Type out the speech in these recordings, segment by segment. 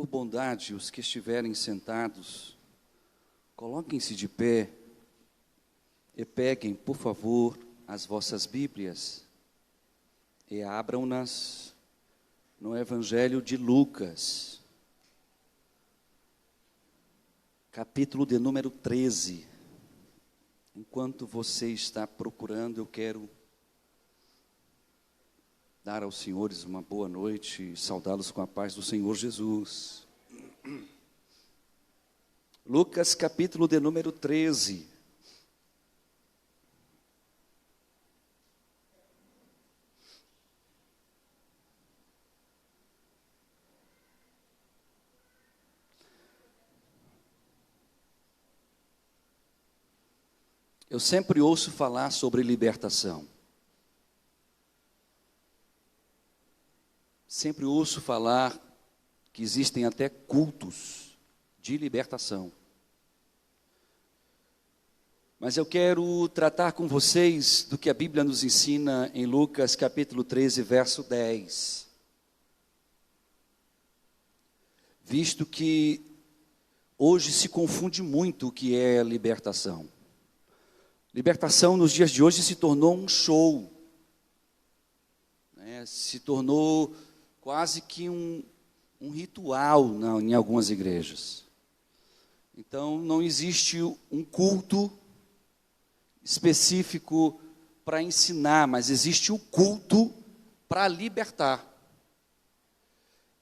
Por bondade, os que estiverem sentados, coloquem-se de pé e peguem, por favor, as vossas Bíblias e abram-nas no Evangelho de Lucas, capítulo de número 13. Enquanto você está procurando, eu quero dar aos senhores uma boa noite e saudá-los com a paz do Senhor Jesus. Lucas, capítulo de número 13. Eu sempre ouço falar sobre libertação. Sempre ouço falar que existem até cultos de libertação. Mas eu quero tratar com vocês do que a Bíblia nos ensina em Lucas capítulo 13, verso 10. Visto que hoje se confunde muito o que é libertação. Libertação nos dias de hoje se tornou um show, né? Se tornou quase que um ritual em algumas igrejas. Então não existe um culto específico para ensinar, mas existe o culto para libertar.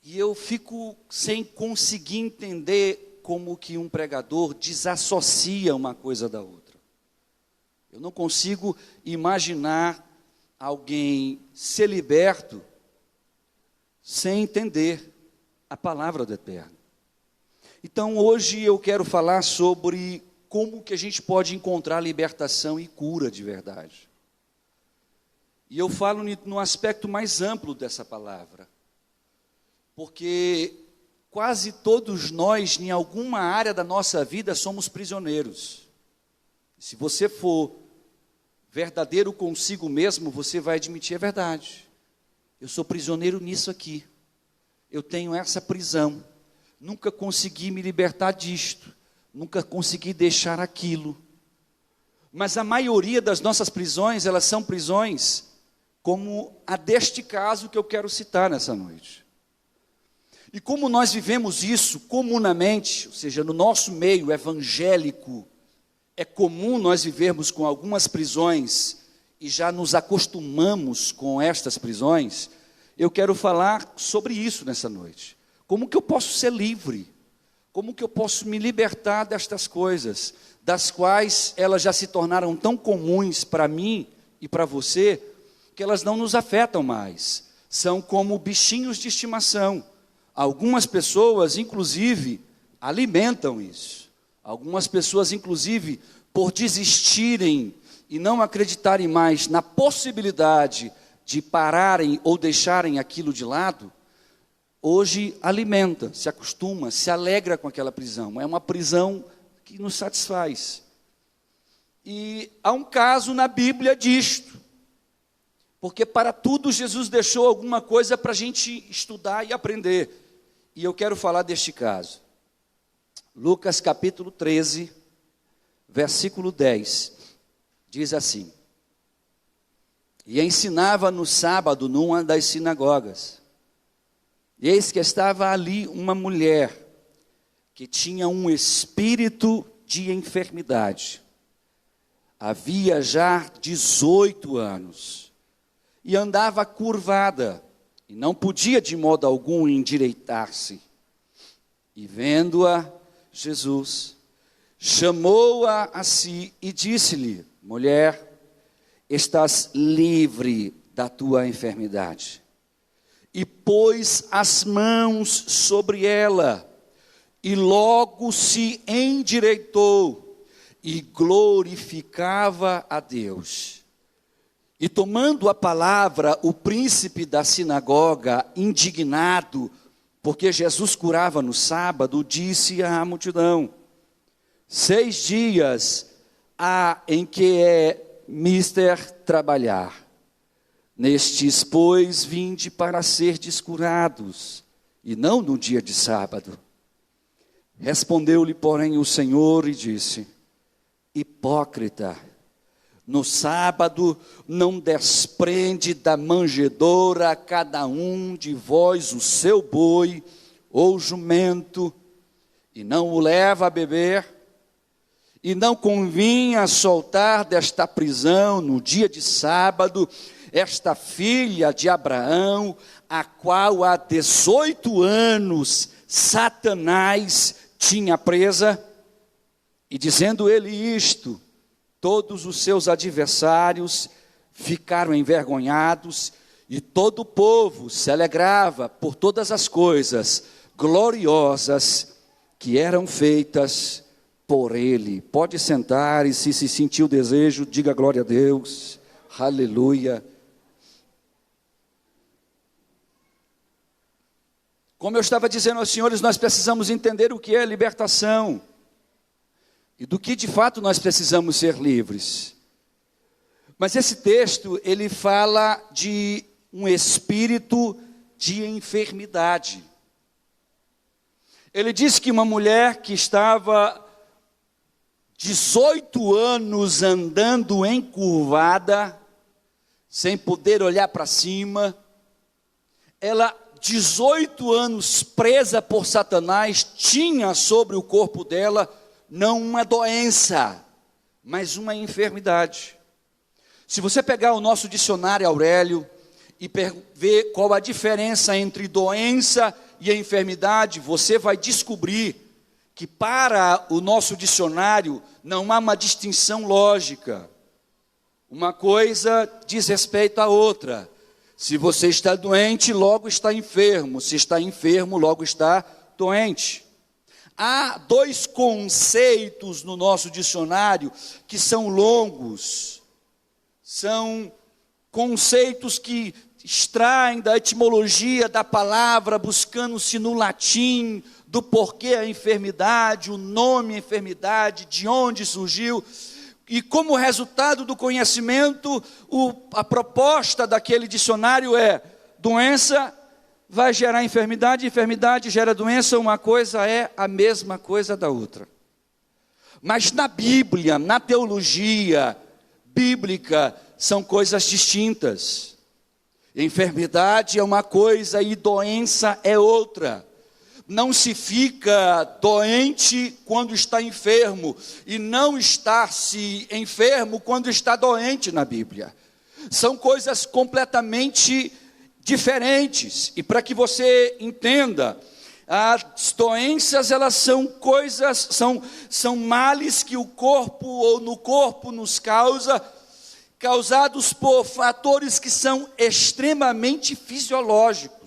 E eu fico sem conseguir entender como que um pregador desassocia uma coisa da outra. Eu não consigo imaginar alguém ser liberto sem entender a palavra do Eterno. Então hoje eu quero falar sobre como que a gente pode encontrar libertação e cura de verdade. E eu falo no aspecto mais amplo dessa palavra, porque quase todos nós, em alguma área da nossa vida, somos prisioneiros. Se você for verdadeiro consigo mesmo, você vai admitir a verdade. Eu sou prisioneiro nisso aqui. Eu tenho essa prisão. Nunca consegui me libertar disto. Nunca consegui deixar aquilo. Mas a maioria das nossas prisões, elas são prisões como a deste caso que eu quero citar nessa noite. E como nós vivemos isso comunamente, ou seja, no nosso meio evangélico, é comum nós vivermos com algumas prisões e já nos acostumamos com estas prisões. Eu quero falar sobre isso nessa noite. Como que eu posso ser livre? Como que eu posso me libertar destas coisas, das quais elas já se tornaram tão comuns para mim e para você, que elas não nos afetam mais. São como bichinhos de estimação. Algumas pessoas, inclusive, alimentam isso. Algumas pessoas, inclusive, por desistirem e não acreditarem mais na possibilidade de pararem ou deixarem aquilo de lado, hoje alimenta, se acostuma, se alegra com aquela prisão. É uma prisão que nos satisfaz. E há um caso na Bíblia disto, porque para tudo Jesus deixou alguma coisa para a gente estudar e aprender. E eu quero falar deste caso. Lucas capítulo 13, versículo 10, diz assim: E ensinava no sábado numa das sinagogas. E eis que estava ali uma mulher que tinha um espírito de enfermidade. Havia já 18 anos. E andava curvada, e não podia de modo algum endireitar-se. E vendo-a, Jesus chamou-a a si e disse-lhe: Mulher, estás livre da tua enfermidade. E pôs as mãos sobre ela, e logo se endireitou, e glorificava a Deus. E tomando a palavra, o príncipe da sinagoga, indignado, porque Jesus curava no sábado, disse à multidão: 6 dias há em que é mister trabalhar. Nestes, pois, vinde para serdes curados, e não no dia de sábado. Respondeu-lhe, porém, o Senhor e disse: hipócrita, no sábado não desprende da manjedoura a cada um de vós o seu boi ou jumento, e não o leva a beber? E não convinha soltar desta prisão no dia de sábado esta filha de Abraão, a qual há 18 anos Satanás tinha presa? E dizendo ele isto, todos os seus adversários ficaram envergonhados, e todo o povo se alegrava por todas as coisas gloriosas que eram feitas por ele. Pode sentar, e se sentiu o desejo, diga glória a Deus. Aleluia. Como eu estava dizendo aos senhores, nós precisamos entender o que é libertação e do que de fato nós precisamos ser livres. Mas esse texto, ele fala de um espírito de enfermidade. Ele diz que uma mulher que estava 18 anos andando encurvada, sem poder olhar para cima, ela 18 anos presa por Satanás, tinha sobre o corpo dela não uma doença, mas uma enfermidade. Se você pegar o nosso dicionário Aurélio e ver qual a diferença entre doença e enfermidade, você vai descobrir que para o nosso dicionário não há uma distinção lógica. Uma coisa diz respeito à outra. Se você está doente, logo está enfermo. Se está enfermo, logo está doente. Há dois conceitos no nosso dicionário que são longos. São conceitos que extraem da etimologia da palavra, buscando-se no latim, do porquê a enfermidade, o nome enfermidade, de onde surgiu. E como resultado do conhecimento, a proposta daquele dicionário é: doença vai gerar enfermidade, enfermidade gera doença, uma coisa é a mesma coisa da outra. Mas na Bíblia, na teologia bíblica, são coisas distintas. Enfermidade é uma coisa e doença é outra. Não se fica doente quando está enfermo, e não está-se enfermo quando está doente na Bíblia. São coisas completamente diferentes. E para que você entenda, as doenças, elas são coisas, são males que o corpo ou no corpo nos causa, causados por fatores que são extremamente fisiológicos.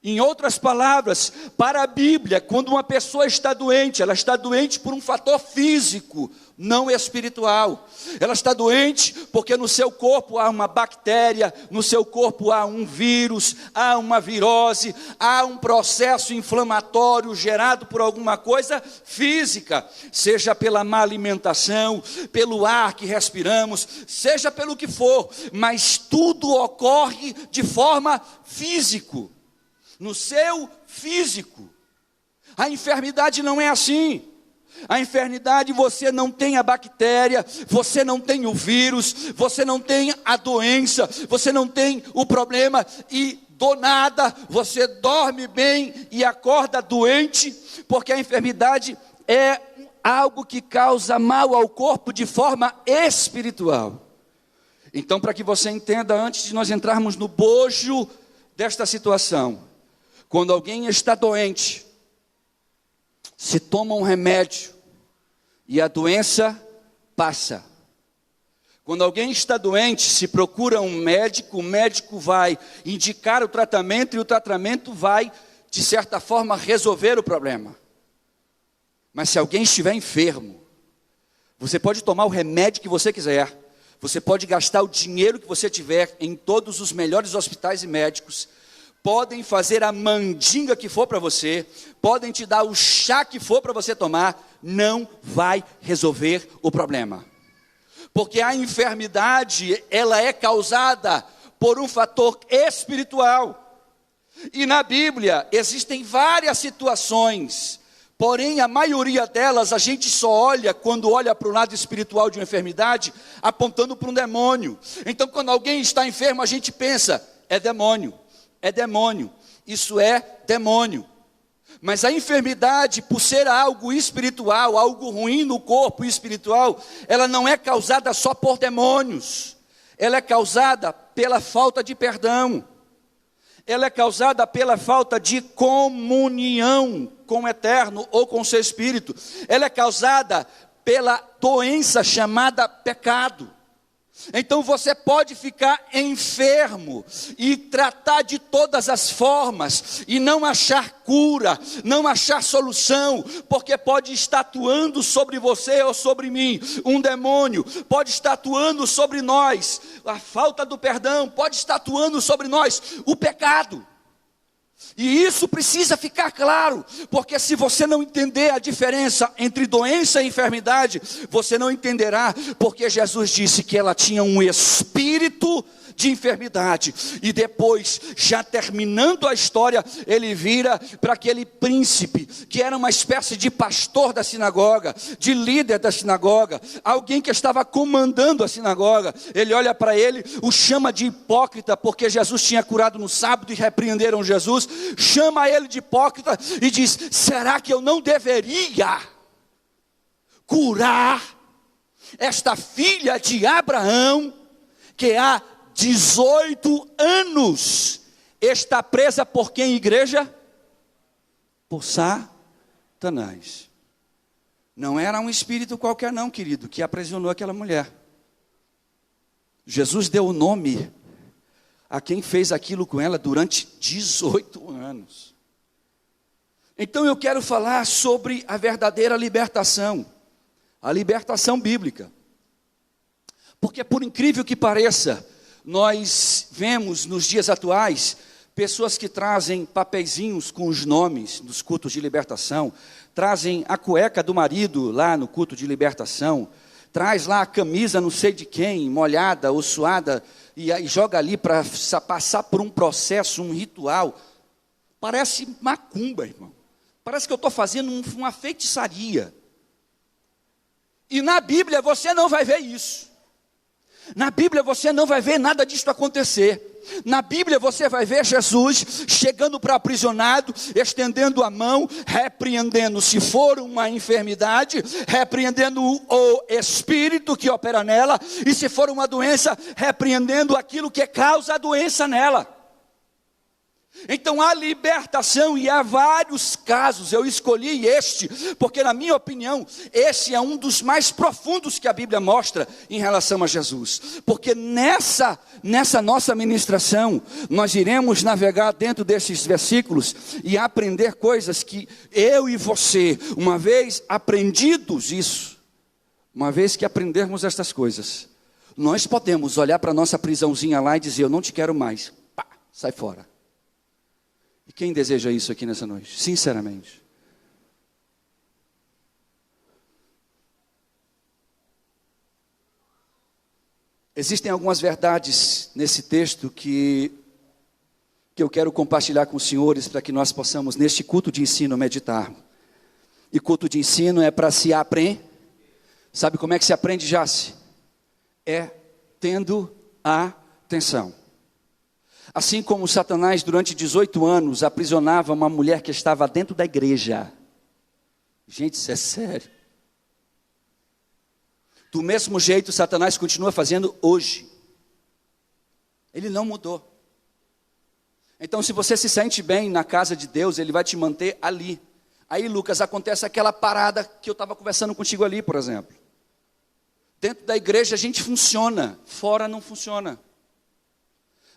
Em outras palavras, para a Bíblia, quando uma pessoa está doente, ela está doente por um fator físico, não espiritual. Ela está doente porque no seu corpo há uma bactéria, no seu corpo há um vírus, há uma virose, há um processo inflamatório gerado por alguma coisa física, seja pela má alimentação, pelo ar que respiramos, seja pelo que for, mas tudo ocorre de forma física. No seu físico. A enfermidade não é assim. A enfermidade, você não tem a bactéria, você não tem o vírus, você não tem a doença, você não tem o problema, e do nada você dorme bem e acorda doente, porque a enfermidade é algo que causa mal ao corpo de forma espiritual. Então, para que você entenda, antes de nós entrarmos no bojo desta situação, quando alguém está doente, se toma um remédio e a doença passa. Quando alguém está doente, se procura um médico, o médico vai indicar o tratamento e o tratamento vai, de certa forma, resolver o problema. Mas se alguém estiver enfermo, você pode tomar o remédio que você quiser, você pode gastar o dinheiro que você tiver em todos os melhores hospitais e médicos, podem fazer a mandinga que for para você, podem te dar o chá que for para você tomar, não vai resolver o problema. Porque a enfermidade, ela é causada por um fator espiritual. E na Bíblia existem várias situações, porém a maioria delas a gente só olha quando olha para o lado espiritual de uma enfermidade, apontando para um demônio. Então quando alguém está enfermo, a gente pensa, é demônio, isso é demônio. Mas a enfermidade, por ser algo espiritual, algo ruim no corpo espiritual, ela não é causada só por demônios, ela é causada pela falta de perdão. Ela é causada pela falta de comunhão com o Eterno ou com o seu Espírito. Ela é causada pela doença chamada pecado. Então você pode ficar enfermo e tratar de todas as formas e não achar cura, não achar solução, porque pode estar atuando sobre você ou sobre mim um demônio, pode estar atuando sobre nós a falta do perdão, pode estar atuando sobre nós o pecado. E isso precisa ficar claro, porque se você não entender a diferença entre doença e enfermidade, você não entenderá, porque Jesus disse que ela tinha um espírito de enfermidade. E depois, já terminando a história, ele vira para aquele príncipe, que era uma espécie de pastor da sinagoga, de líder da sinagoga, alguém que estava comandando a sinagoga. Ele olha para ele, o chama de hipócrita, porque Jesus tinha curado no sábado e repreenderam Jesus. Chama ele de hipócrita e diz: será que eu não deveria curar esta filha de Abraão, que há 18 anos está presa por quem, igreja? Por Satanás. Não era um espírito qualquer não, querido, que aprisionou aquela mulher. Jesus deu o nome a quem fez aquilo com ela durante 18 anos. Então eu quero falar sobre a verdadeira libertação, a libertação bíblica. Porque por incrível que pareça, nós vemos nos dias atuais pessoas que trazem papeizinhos com os nomes dos cultos de libertação, trazem a cueca do marido lá no culto de libertação, traz lá a camisa não sei de quem, molhada ou suada, e joga ali para passar por um processo, um ritual. Parece macumba, irmão. Parece que eu estou fazendo uma feitiçaria. E na Bíblia você não vai ver isso. Na Bíblia você não vai ver nada disso acontecer. Na Bíblia você vai ver Jesus chegando para o aprisionado, estendendo a mão, repreendendo, se for uma enfermidade, repreendendo o espírito que opera nela, e se for uma doença, repreendendo aquilo que causa a doença nela. Então há libertação e há vários casos. Eu escolhi este, porque na minha opinião, esse é um dos mais profundos que a Bíblia mostra em relação a Jesus. Porque nessa nossa ministração, nós iremos navegar dentro desses versículos e aprender coisas que eu e você, uma vez aprendidos isso, uma vez que aprendermos estas coisas, nós podemos olhar para a nossa prisãozinha lá e dizer: eu não te quero mais, pá, sai fora. E quem deseja isso aqui nessa noite? Sinceramente. Existem algumas verdades nesse texto que eu quero compartilhar com os senhores, para que nós possamos, neste culto de ensino, meditar. E culto de ensino é para se aprender. Sabe como é que se aprende, Jace? É tendo atenção. Assim como Satanás, durante 18 anos, aprisionava uma mulher que estava dentro da igreja. Gente, isso é sério. Do mesmo jeito, Satanás continua fazendo hoje. Ele não mudou. Então, se você se sente bem na casa de Deus, Ele vai te manter ali. Aí, Lucas, acontece aquela parada que eu estava conversando contigo ali, por exemplo. Dentro da igreja a gente funciona, fora não funciona.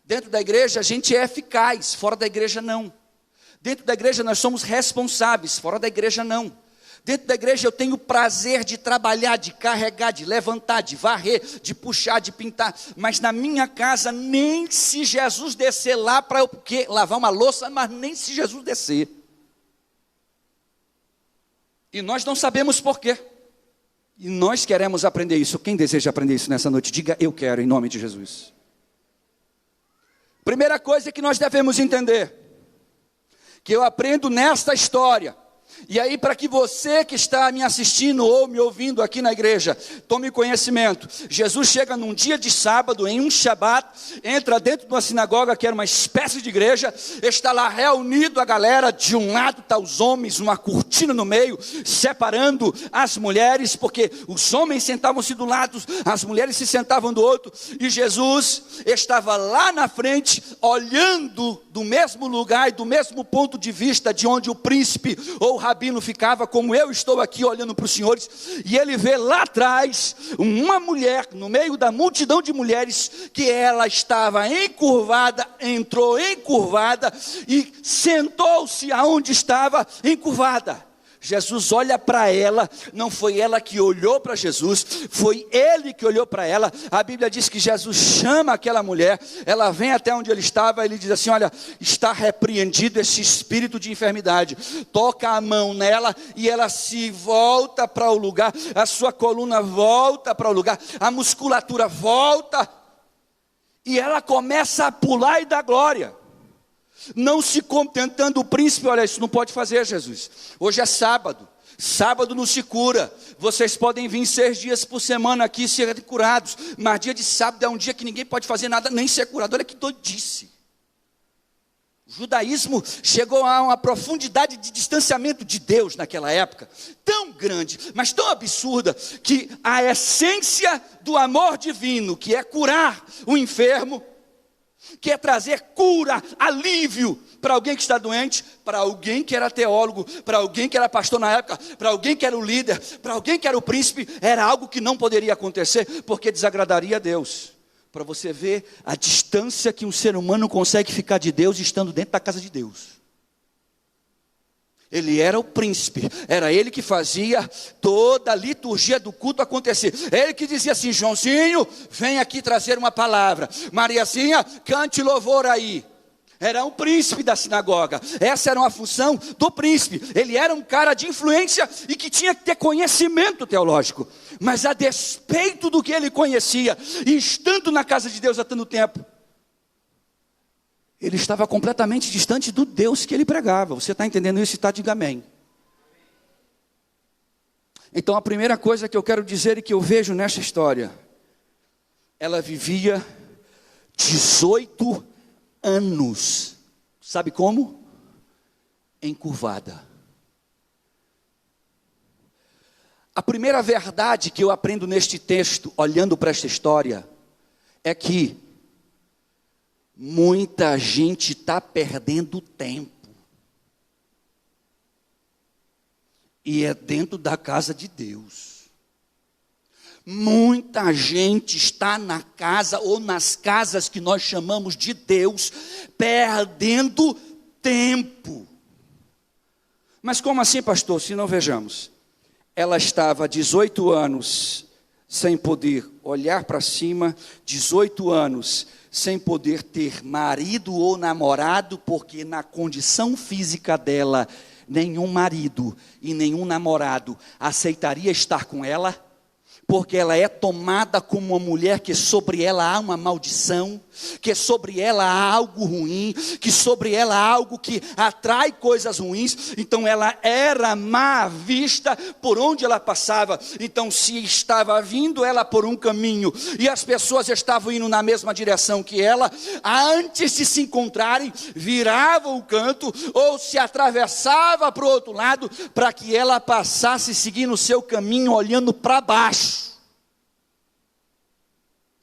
Dentro da igreja a gente é eficaz, fora da igreja não. Dentro da igreja nós somos responsáveis, fora da igreja não. Dentro da igreja eu tenho o prazer de trabalhar, de carregar, de levantar, de varrer, de puxar, de pintar. Mas na minha casa, nem se Jesus descer lá para eu lavar uma louça, mas nem se Jesus descer. E nós não sabemos por quê. E nós queremos aprender isso. Quem deseja aprender isso nessa noite? Diga: eu quero, em nome de Jesus. Primeira coisa que nós devemos entender: que eu aprendo nesta história. E aí, para que você que está me assistindo ou me ouvindo aqui na igreja, tome conhecimento. Jesus chega num dia de sábado, em um Shabat, entra dentro de uma sinagoga, que era uma espécie de igreja, está lá reunido a galera, de um lado está os homens, uma cortina no meio, separando as mulheres, porque os homens sentavam-se do lado, as mulheres se sentavam do outro, e Jesus estava lá na frente, olhando do mesmo lugar e do mesmo ponto de vista de onde o príncipe ou o rabino ficava, como eu estou aqui olhando para os senhores, e ele vê lá atrás uma mulher, no meio da multidão de mulheres, que ela estava encurvada, entrou encurvada, e sentou-se aonde estava encurvada. Jesus olha para ela, não foi ela que olhou para Jesus, foi ele que olhou para ela. A Bíblia diz que Jesus chama aquela mulher, ela vem até onde ele estava, ele diz assim: olha, está repreendido esse espírito de enfermidade. Toca a mão nela e ela se volta para o lugar, a sua coluna volta para o lugar, a musculatura volta, e ela começa a pular e dar glória. Não se contentando o príncipe, olha, isso não pode fazer, Jesus. Hoje é sábado, sábado não se cura. Vocês podem vir 6 dias por semana aqui e serem curados, mas dia de sábado é um dia que ninguém pode fazer nada, nem ser curado. Olha que doidice. O judaísmo chegou a uma profundidade de distanciamento de Deus naquela época, tão grande, mas tão absurda, que a essência do amor divino, que é curar o enfermo, que é trazer cura, alívio para alguém que está doente, para alguém que era teólogo, para alguém que era pastor na época, para alguém que era o líder, para alguém que era o príncipe, era algo que não poderia acontecer, porque desagradaria a Deus. Para você ver a distância que um ser humano consegue ficar de Deus estando dentro da casa de Deus. Ele era o príncipe, era ele que fazia toda a liturgia do culto acontecer. Ele que dizia assim: Joãozinho, vem aqui trazer uma palavra. Mariazinha, cante louvor aí. Era um príncipe da sinagoga, essa era uma função do príncipe. Ele era um cara de influência e que tinha que ter conhecimento teológico. Mas a despeito do que ele conhecia, e estando na casa de Deus há tanto tempo, ele estava completamente distante do Deus que ele pregava. Você está entendendo isso? Está, diga amém. Então a primeira coisa que eu quero dizer e que eu vejo nesta história, ela vivia 18 anos. Sabe como? Encurvada. A primeira verdade que eu aprendo neste texto, olhando para esta história, é que muita gente está perdendo tempo. E é dentro da casa de Deus. Muita gente está na casa ou nas casas que nós chamamos de Deus, perdendo tempo. Mas como assim, pastor? Se não, vejamos. Ela estava há 18 anos sem poder olhar para cima, 18 anos sem poder ter marido ou namorado, porque na condição física dela, nenhum marido e nenhum namorado aceitaria estar com ela, porque ela é tomada como uma mulher que sobre ela há uma maldição, que sobre ela há algo ruim, que sobre ela há algo que atrai coisas ruins. Então ela era má vista por onde ela passava. Então se estava vindo ela por um caminho e as pessoas estavam indo na mesma direção que ela, antes de se encontrarem, virava o canto ou se atravessava para o outro lado, para que ela passasse seguindo o seu caminho, olhando para baixo.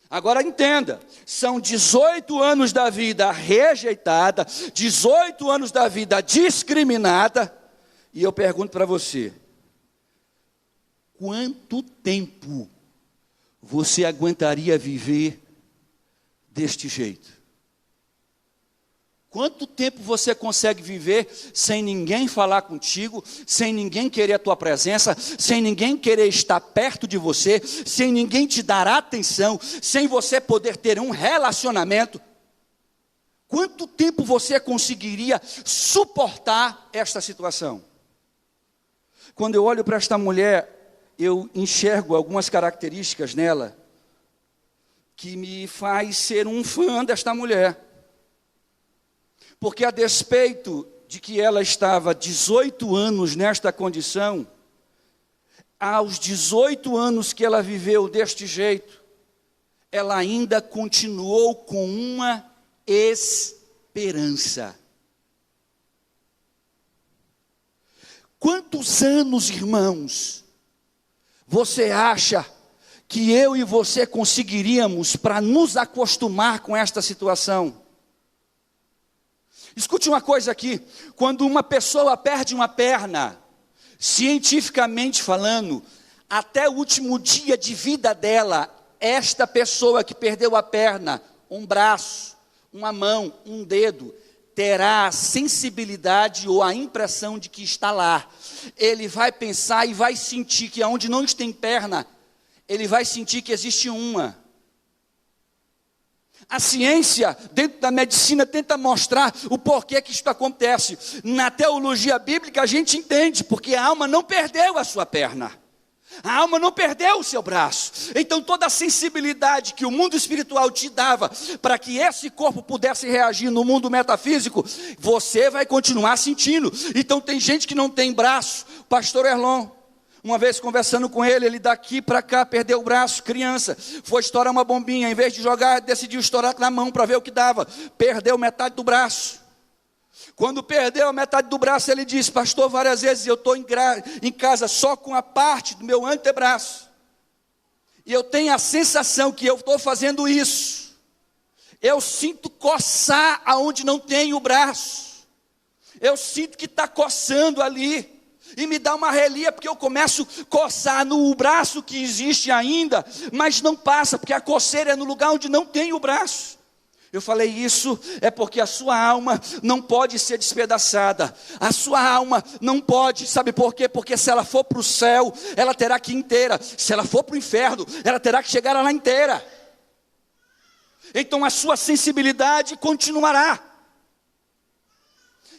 Agora entenda, são 18 anos da vida rejeitada, 18 anos da vida discriminada, e eu pergunto para você, quanto tempo você aguentaria viver deste jeito? Quanto tempo você consegue viver sem ninguém falar contigo, sem ninguém querer a tua presença, sem ninguém querer estar perto de você, sem ninguém te dar atenção, sem você poder ter um relacionamento? Quanto tempo você conseguiria suportar esta situação? Quando eu olho para esta mulher, eu enxergo algumas características nela que me faz ser um fã desta mulher. Porque a despeito de que ela estava 18 anos nesta condição, aos 18 anos que ela viveu deste jeito, ela ainda continuou com uma esperança. Quantos anos, irmãos, você acha que eu e você conseguiríamos para nos acostumar com esta situação? Escute uma coisa aqui, quando uma pessoa perde uma perna, cientificamente falando, até o último dia de vida dela, esta pessoa que perdeu a perna, um braço, uma mão, um dedo, terá a sensibilidade ou a impressão de que está lá. Ele vai pensar e vai sentir que onde não tem perna, ele vai sentir que existe uma. A ciência, dentro da medicina, tenta mostrar o porquê que isso acontece. Na teologia bíblica a gente entende, porque a alma não perdeu a sua perna. A alma não perdeu o seu braço. Então toda a sensibilidade que o mundo espiritual te dava para que esse corpo pudesse reagir no mundo metafísico, você vai continuar sentindo. Então tem gente que não tem braço. Pastor Erlon, uma vez conversando com ele, ele daqui para cá perdeu o braço, criança, foi estourar uma bombinha, em vez de jogar, decidiu estourar na mão para ver o que dava, perdeu metade do braço. Quando perdeu a metade do braço, ele disse: pastor, várias vezes eu estou em casa só com a parte do meu antebraço, e eu tenho a sensação que eu estou fazendo isso, eu sinto coçar aonde não tem o braço, eu sinto que está coçando ali, e me dá uma relia, porque eu começo a coçar no braço que existe ainda, mas não passa, porque a coceira é no lugar onde não tem o braço. Eu falei, isso é porque a sua alma não pode ser despedaçada, a sua alma não pode, sabe por quê? Porque se ela for para o céu, ela terá que ir inteira, se ela for para o inferno, ela terá que chegar lá inteira. Então a sua sensibilidade continuará.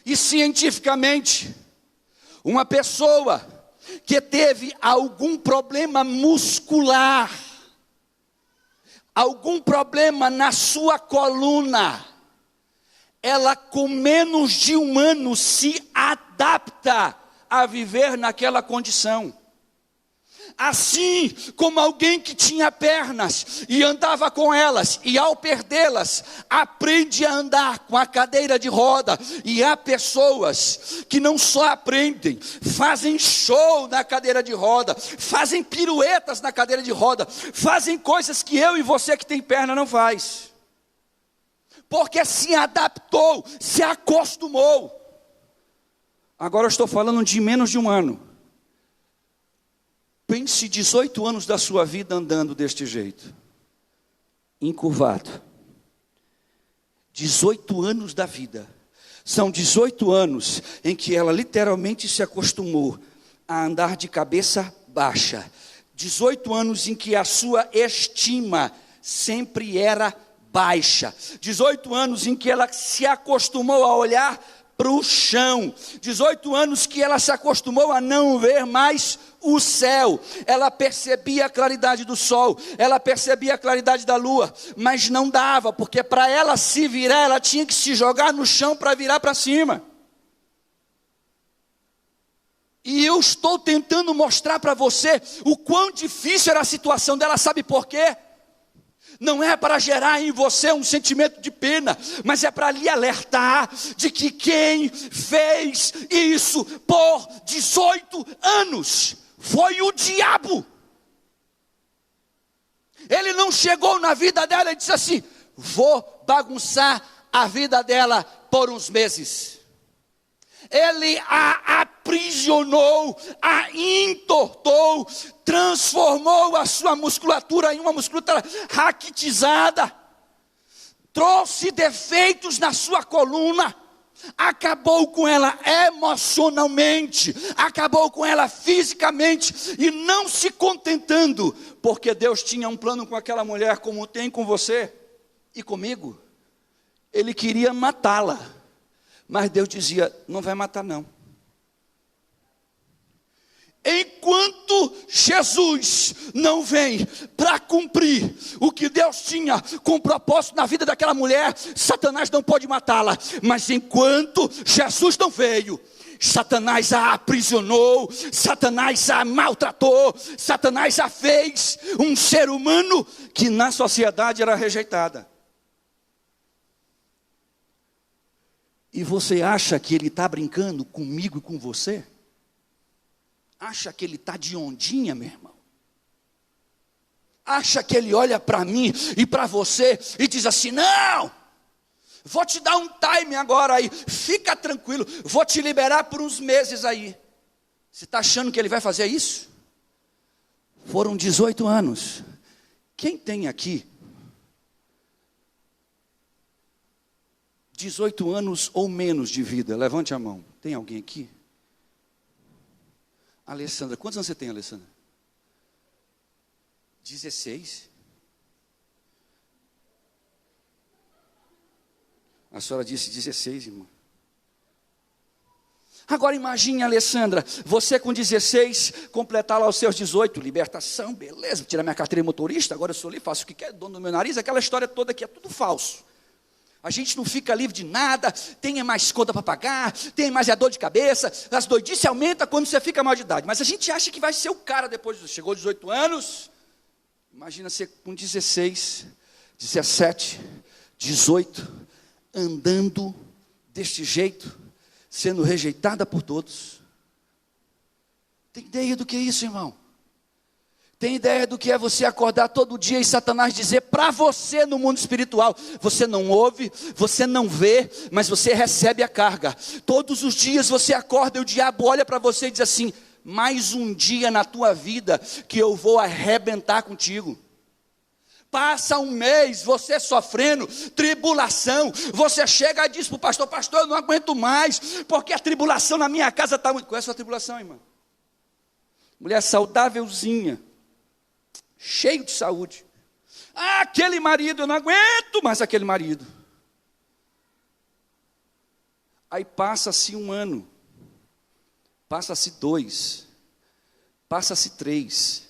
E cientificamente, uma pessoa que teve algum problema muscular, algum problema na sua coluna, ela com menos de um ano se adapta a viver naquela condição. Assim como alguém que tinha pernas e andava com elas, e ao perdê-las, aprende a andar com a cadeira de roda. E há pessoas que não só aprendem, fazem show na cadeira de roda, fazem piruetas na cadeira de roda, fazem coisas que eu e você que tem perna não faz, porque se adaptou, se acostumou. Agora eu estou falando de menos de um ano. Pense 18 anos da sua vida andando deste jeito, encurvado. 18 anos da vida. São 18 anos em que ela literalmente se acostumou a andar de cabeça baixa. 18 anos em que a sua estima sempre era baixa. 18 anos em que ela se acostumou a olhar para o chão. 18 anos que ela se acostumou a não ver mais o céu. Ela percebia a claridade do sol, ela percebia a claridade da lua, mas não dava, porque para ela se virar, ela tinha que se jogar no chão para virar para cima. E eu estou tentando mostrar para você o quão difícil era a situação dela, sabe por quê? Não é para gerar em você um sentimento de pena, mas é para lhe alertar de que quem fez isso por 18 anos foi o diabo. Ele não chegou na vida dela e disse assim: vou bagunçar a vida dela por uns meses. Ele a aprisionou, a entortou, transformou a sua musculatura em uma musculatura raquitizada, trouxe defeitos na sua coluna, acabou com ela emocionalmente, acabou com ela fisicamente, e não se contentando, porque Deus tinha um plano com aquela mulher como tem com você e comigo. Ele queria matá-la, mas Deus dizia: não vai matar não. Enquanto Jesus não vem para cumprir o que Deus tinha com propósito na vida daquela mulher, Satanás não pode matá-la. Mas enquanto Jesus não veio, Satanás a aprisionou, Satanás a maltratou, Satanás a fez um ser humano que na sociedade era rejeitada. E você acha que ele está brincando comigo e com você? Acha que ele está de ondinha, meu irmão? Acha que ele olha para mim e para você e diz assim: não, vou te dar um time agora aí, fica tranquilo, vou te liberar por uns meses aí. Você está achando que ele vai fazer isso? Foram 18 anos. Quem tem aqui 18 anos ou menos de vida? Levante a mão. Tem alguém aqui? Alessandra, quantos anos você tem, Alessandra? 16. A senhora disse 16, irmã. Agora imagine, Alessandra, você com 16, completar lá os seus 18, libertação, beleza, tirar minha carteira de motorista, agora eu sou livre, faço o que quer, dono do meu nariz, aquela história toda que é tudo falso. A gente não fica livre de nada, tem mais conta para pagar, tem mais dor de cabeça, as doidices aumentam quando você fica mal de idade. Mas a gente acha que vai ser o cara depois, chegou 18 anos, imagina você com 16, 17, 18, andando deste jeito, sendo rejeitada por todos. Tem ideia do que é isso, irmão? Tem ideia do que é você acordar todo dia e Satanás dizer para você no mundo espiritual: você não ouve, você não vê, mas você recebe a carga. Todos os dias você acorda e o diabo olha para você e diz assim: mais um dia na tua vida que eu vou arrebentar contigo. Passa um mês você sofrendo tribulação, você chega e diz para o pastor: pastor, eu não aguento mais, porque a tribulação na minha casa está muito... Qual é a sua tribulação, irmã? Mulher saudávelzinha, cheio de saúde. Ah, aquele marido, eu não aguento mais aquele marido. Aí passa-se um ano, passa-se 2, passa-se 3,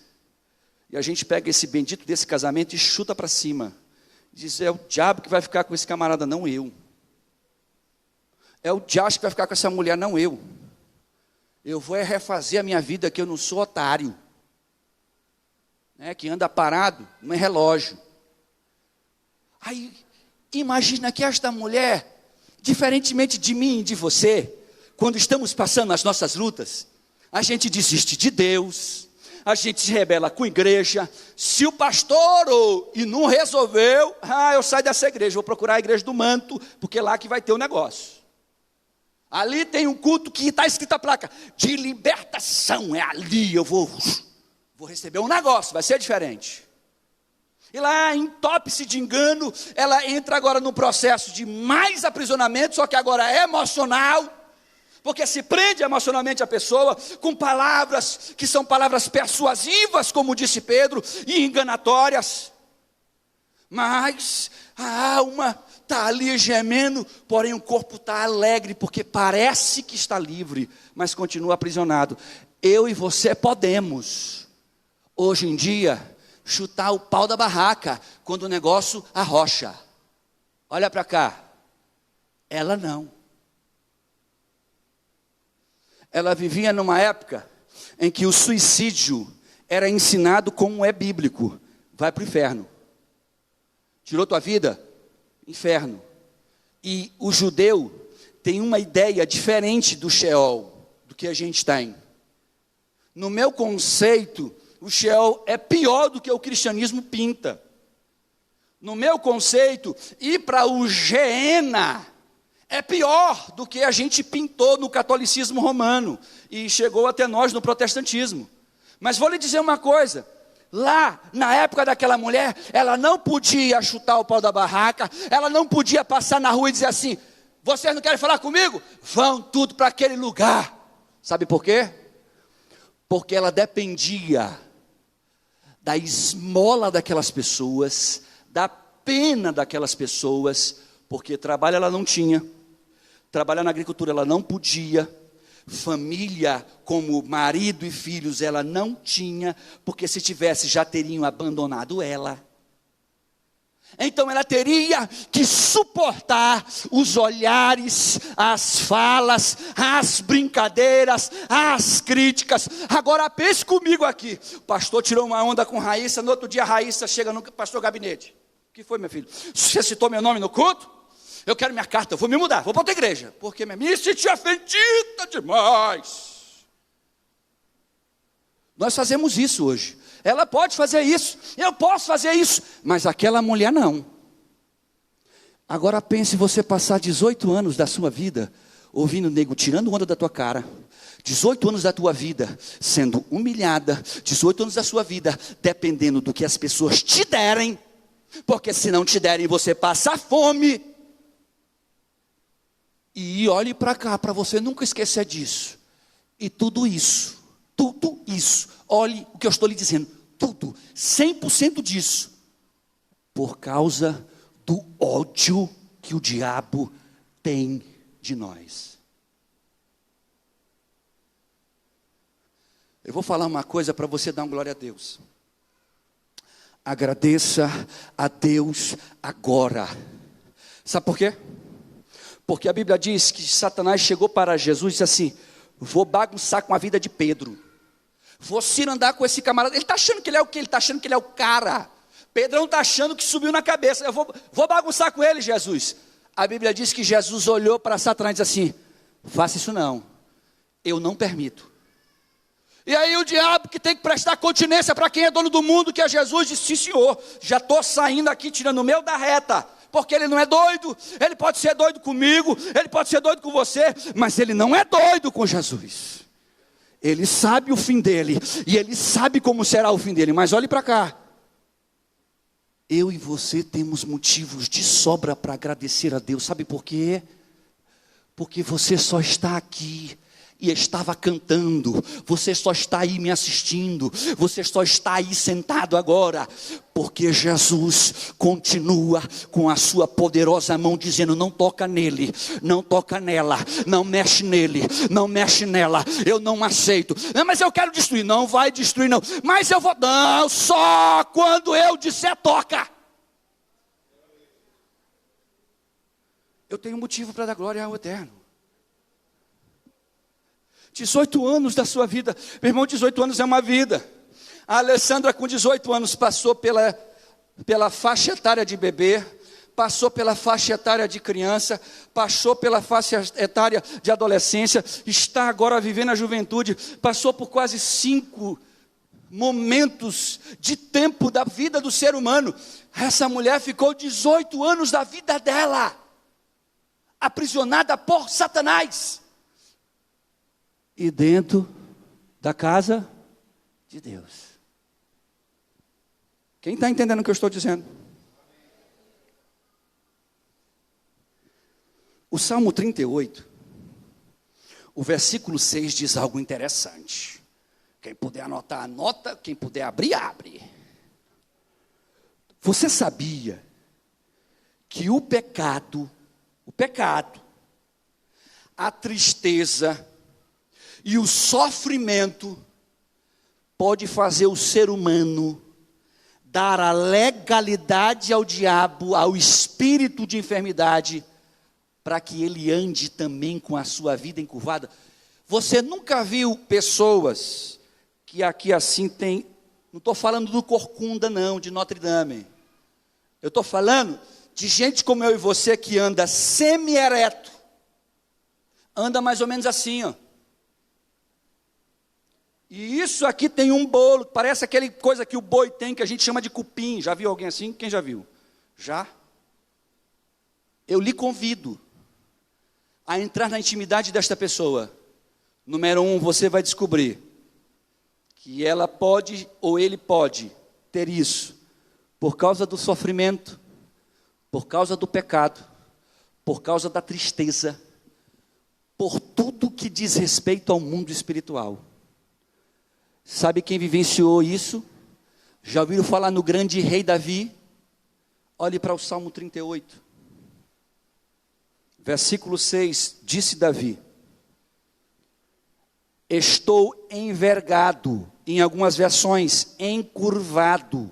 e a gente pega esse bendito desse casamento e chuta para cima. Diz: é o diabo que vai ficar com esse camarada, não eu. É o diabo que vai ficar com essa mulher, não eu. Eu vou refazer a minha vida, que eu não sou otário. Que anda parado, não é relógio. Aí, imagina que esta mulher, diferentemente de mim e de você, quando estamos passando as nossas lutas, a gente desiste de Deus, a gente se rebela com a igreja. Se o pastor orou e não resolveu, eu saio dessa igreja, vou procurar a igreja do manto, porque é lá que vai ter o negócio. Ali tem um culto que está escrito a placa de libertação, é ali, eu vou receber um negócio, vai ser diferente. E lá, entope-se de engano, ela entra agora no processo de mais aprisionamento, só que agora é emocional, porque se prende emocionalmente a pessoa com palavras que são palavras persuasivas, como disse Pedro, e enganatórias. Mas a alma está ali gemendo, porém o corpo está alegre, porque parece que está livre, mas continua aprisionado. Eu e você podemos, hoje em dia, chutar o pau da barraca, quando o negócio arrocha. Olha para cá. Ela não. Ela vivia numa época em que o suicídio era ensinado como é bíblico. Vai para o inferno. Tirou tua vida? Inferno. E o judeu tem uma ideia diferente do Sheol, do que a gente tem. No meu conceito, o Sheol é pior do que o cristianismo pinta. No meu conceito, ir para o Geena é pior do que a gente pintou no catolicismo romano e chegou até nós no protestantismo. Mas vou lhe dizer uma coisa: lá, na época daquela mulher, ela não podia chutar o pau da barraca, ela não podia passar na rua e dizer assim: vocês não querem falar comigo? Vão tudo para aquele lugar. Sabe por quê? Porque ela dependia da esmola daquelas pessoas, da pena daquelas pessoas, porque trabalho ela não tinha, trabalhar na agricultura ela não podia, família como marido e filhos ela não tinha, porque se tivesse já teriam abandonado ela. Então ela teria que suportar os olhares, as falas, as brincadeiras, as críticas. Agora pense comigo aqui, o pastor tirou uma onda com Raíssa, no outro dia a Raíssa chega no pastor gabinete. O que foi, meu filho? Você citou meu nome no culto? Eu quero minha carta, eu vou me mudar, vou para outra igreja. Porque me senti ofendida demais. Nós fazemos isso hoje. Ela pode fazer isso, eu posso fazer isso, mas aquela mulher não. Agora pense você passar 18 anos da sua vida ouvindo o nego tirando onda da tua cara, 18 anos da tua vida sendo humilhada, 18 anos da sua vida dependendo do que as pessoas te derem, porque se não te derem você passa fome. E olhe para cá, para você nunca esquecer disso. E tudo isso, olhe o que eu estou lhe dizendo, tudo, 100% disso, por causa do ódio que o diabo tem de nós. Eu vou falar uma coisa para você dar uma glória a Deus. Agradeça a Deus agora. Sabe por quê? Porque a Bíblia diz que Satanás chegou para Jesus e disse assim: vou bagunçar com a vida de Pedro. Vou andar com esse camarada. Ele está achando que ele é o quê? Ele está achando que ele é o cara. Pedrão está achando que subiu na cabeça. Eu vou bagunçar com ele, Jesus. A Bíblia diz que Jesus olhou para Satanás e disse assim: faça isso não, eu não permito. E aí o diabo, que tem que prestar continência para quem é dono do mundo, que é Jesus, disse: sim senhor, já estou saindo aqui, tirando o meu da reta. Porque ele não é doido. Ele pode ser doido comigo, ele pode ser doido com você, mas ele não é doido com Jesus. Ele sabe o fim dele, e ele sabe como será o fim dele. Mas olhe para cá, eu e você temos motivos de sobra para agradecer a Deus. Sabe por quê? Porque você só está aqui e estava cantando, você só está aí me assistindo, você só está aí sentado agora, porque Jesus continua com a sua poderosa mão dizendo: não toca nele, não toca nela, não mexe nele, não mexe nela, eu não aceito. Não, mas eu quero destruir. Não vai destruir não, mas eu vou, não, só quando eu disser toca. Eu tenho motivo para dar glória ao Eterno. 18 anos da sua vida, meu irmão, 18 anos é uma vida. A Alessandra com 18 anos passou pela faixa etária de bebê, passou pela faixa etária de criança, passou pela faixa etária de adolescência, está agora vivendo a juventude, passou por quase 5 momentos de tempo da vida do ser humano. Essa mulher ficou 18 anos da vida dela aprisionada por Satanás. E dentro da casa de Deus. Quem está entendendo o que eu estou dizendo? O Salmo 38, o versículo 6 diz algo interessante. Quem puder anotar, anota. Quem puder abrir, abre. Você sabia que o pecado, a tristeza e o sofrimento pode fazer o ser humano dar a legalidade ao diabo, ao espírito de enfermidade, para que ele ande também com a sua vida encurvada? Você nunca viu pessoas que aqui assim tem, não estou falando do Corcunda não, de Notre Dame, eu estou falando de gente como eu e você que anda semi-ereto, anda mais ou menos assim, ó. E isso aqui tem um bolo, parece aquele coisa que o boi tem, que a gente chama de cupim. Já viu alguém assim? Quem já viu? Já? Eu lhe convido a entrar na intimidade desta pessoa. Número 1, você vai descobrir que ela pode, ou ele pode, ter isso, por causa do sofrimento, por causa do pecado, por causa da tristeza, por tudo que diz respeito ao mundo espiritual. Sabe quem vivenciou isso? Já ouviram falar no grande rei Davi? Olhe para o Salmo 38. Versículo 6, disse Davi: Estou envergado, em algumas versões, encurvado.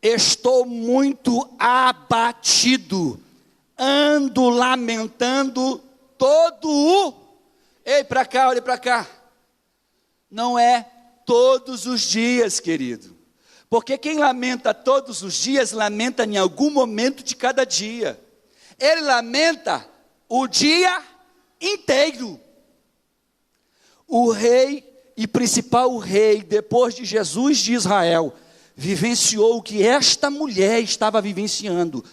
Estou muito abatido, ando lamentando todo o... Ei, para cá, olhe para cá. Não é todos os dias, querido. Porque quem lamenta todos os dias, lamenta em algum momento de cada dia. Ele lamenta o dia inteiro. O rei e principal rei, depois de Jesus de Israel, vivenciou o que esta mulher estava vivenciando.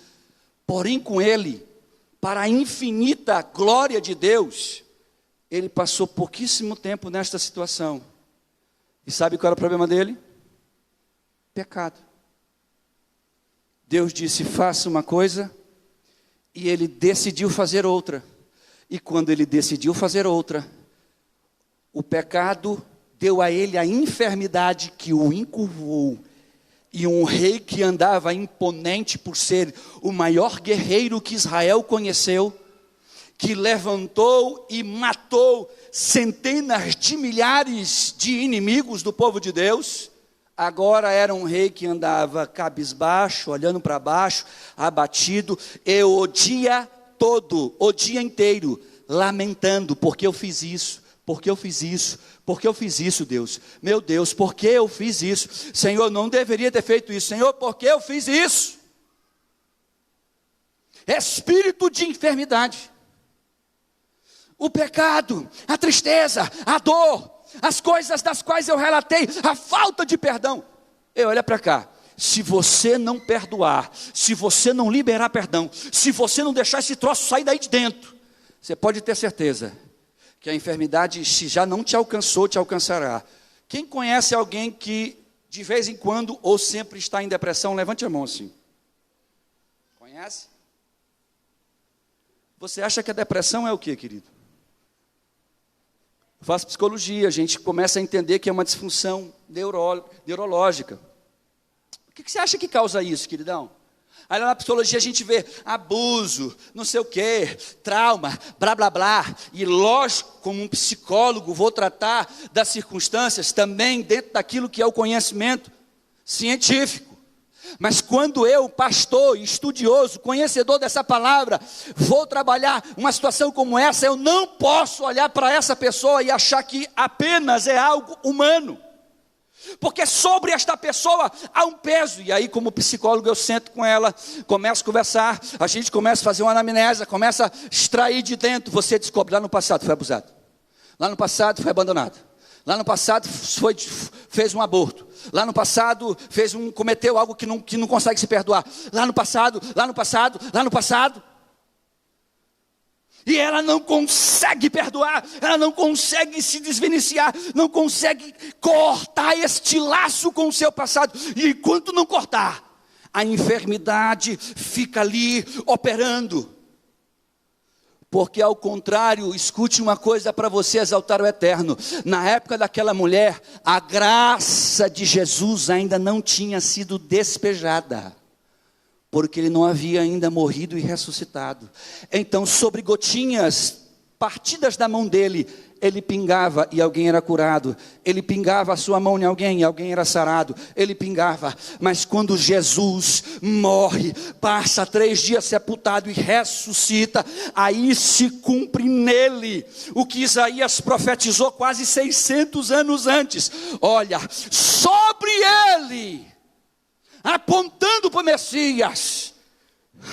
Porém, com ele, para a infinita glória de Deus, ele passou pouquíssimo tempo nesta situação. E sabe qual era o problema dele? Pecado. Deus disse, faça uma coisa, e ele decidiu fazer outra. E quando ele decidiu fazer outra, o pecado deu a ele a enfermidade que o encurvou. E um rei que andava imponente por ser o maior guerreiro que Israel conheceu, que levantou e matou centenas de milhares de inimigos do povo de Deus, agora era um rei que andava cabisbaixo, olhando para baixo, abatido, e o dia todo, o dia inteiro, lamentando, porque eu fiz isso, porque eu fiz isso, porque eu fiz isso, Deus, meu Deus, porque eu fiz isso, Senhor, não deveria ter feito isso, Senhor, porque eu fiz isso. Espírito de enfermidade, o pecado, a tristeza, a dor, as coisas das quais eu relatei, a falta de perdão. Ei, olha para cá, se você não perdoar, se você não liberar perdão, se você não deixar esse troço sair daí de dentro, você pode ter certeza que a enfermidade, se já não te alcançou, te alcançará. Quem conhece alguém que de vez em quando ou sempre está em depressão, levante a mão assim. Conhece? Você acha que a depressão é o quê, querido? Eu faço psicologia, a gente começa a entender que é uma disfunção neurológica. O que você acha que causa isso, queridão? Aí lá na psicologia a gente vê abuso, não sei o quê, trauma, blá blá blá. E lógico, como um psicólogo, vou tratar das circunstâncias também dentro daquilo que é o conhecimento científico. Mas quando eu, pastor, estudioso, conhecedor dessa palavra, vou trabalhar uma situação como essa, eu não posso olhar para essa pessoa e achar que apenas é algo humano. Porque sobre esta pessoa há um peso. E aí, como psicólogo, eu sento com ela, começo a conversar, a gente começa a fazer uma anamnese, começa a extrair de dentro. Você descobre, lá no passado foi abusado, lá no passado foi abandonado, lá no passado fez um aborto, lá no passado cometeu algo que não consegue se perdoar, lá no passado. E ela não consegue perdoar, ela não consegue se desvencilhar, não consegue cortar este laço com o seu passado. E enquanto não cortar, a enfermidade fica ali operando. Porque ao contrário, escute uma coisa para você exaltar o eterno. Na época daquela mulher, a graça de Jesus ainda não tinha sido despejada, porque ele não havia ainda morrido e ressuscitado. Então, sobre gotinhas partidas da mão dele, ele pingava e alguém era curado. Ele pingava a sua mão em alguém e alguém era sarado. Ele pingava. Mas quando Jesus morre, passa 3 dias sepultado e ressuscita, aí se cumpre nele o que Isaías profetizou quase 600 anos antes. Olha, sobre ele, apontando para o Messias,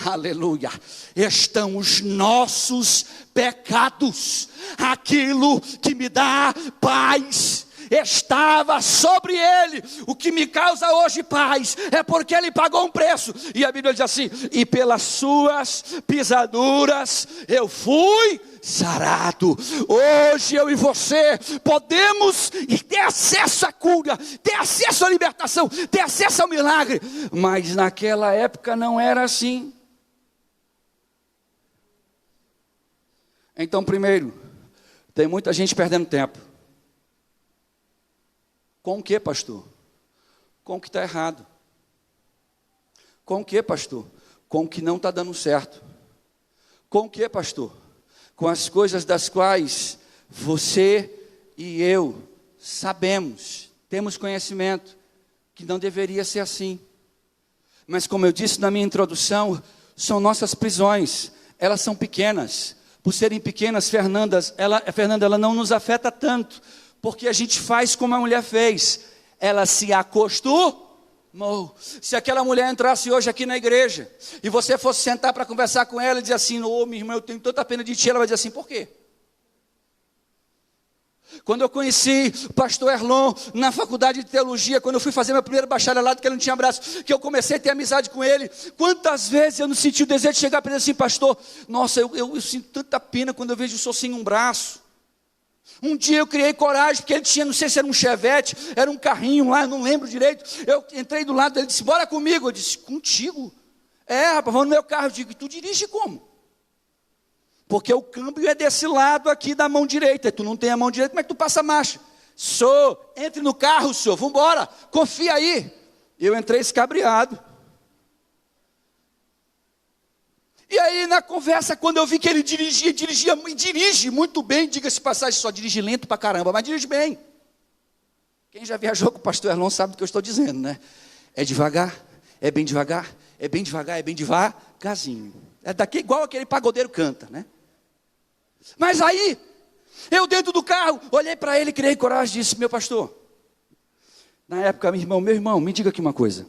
aleluia, estão os nossos pecados. Aquilo que me dá paz estava sobre ele. O que me causa hoje paz é porque ele pagou um preço. E a Bíblia diz assim: e pelas suas pisaduras eu fui sarado. Hoje eu e você podemos ter acesso à cura, ter acesso à libertação, ter acesso ao milagre. Mas naquela época não era assim. Então, primeiro, tem muita gente perdendo tempo. Com o que, pastor? Com o que está errado. Com o que, pastor? Com o que não está dando certo. Com o que, pastor? Com as coisas das quais você e eu sabemos, temos conhecimento, que não deveria ser assim. Mas como eu disse na minha introdução, são nossas prisões, elas são pequenas. Por serem pequenas, Fernanda, ela não nos afeta tanto, porque a gente faz como a mulher fez, ela se acostumou. Se aquela mulher entrasse hoje aqui na igreja, e você fosse sentar para conversar com ela e dizer assim, ô minha irmã, eu tenho tanta pena de ti, ela vai dizer assim, por quê? Quando eu conheci o pastor Erlon na faculdade de teologia, quando eu fui fazer meu primeiro bacharelado, que ele não tinha braço, que eu comecei a ter amizade com ele, quantas vezes eu não senti o desejo de chegar para ele assim, pastor, nossa, eu sinto tanta pena quando eu vejo o senhor sem um braço. Um dia eu criei coragem, porque ele tinha, não sei se era um Chevette, era um carrinho lá, não lembro direito, eu entrei do lado dele, disse, bora comigo, eu disse, contigo? Rapaz, vamos no meu carro, eu digo, tu dirige como? Porque o câmbio é desse lado aqui da mão direita, e tu não tem a mão direita, como é que tu passa a marcha? Senhor, entre no carro, senhor, vamos embora, confia aí. Eu entrei escabriado. E aí na conversa, quando eu vi que ele dirige muito bem, diga-se passagem, só dirige lento pra caramba, mas dirige bem. Quem já viajou com o pastor Erlon sabe do que eu estou dizendo, né? É devagar, é bem devagar, é bem devagar, é bem devagarzinho. É daqui igual aquele pagodeiro canta, né? Mas aí, eu dentro do carro, olhei para ele, criei coragem e disse, meu pastor, na época, meu irmão, me diga aqui uma coisa.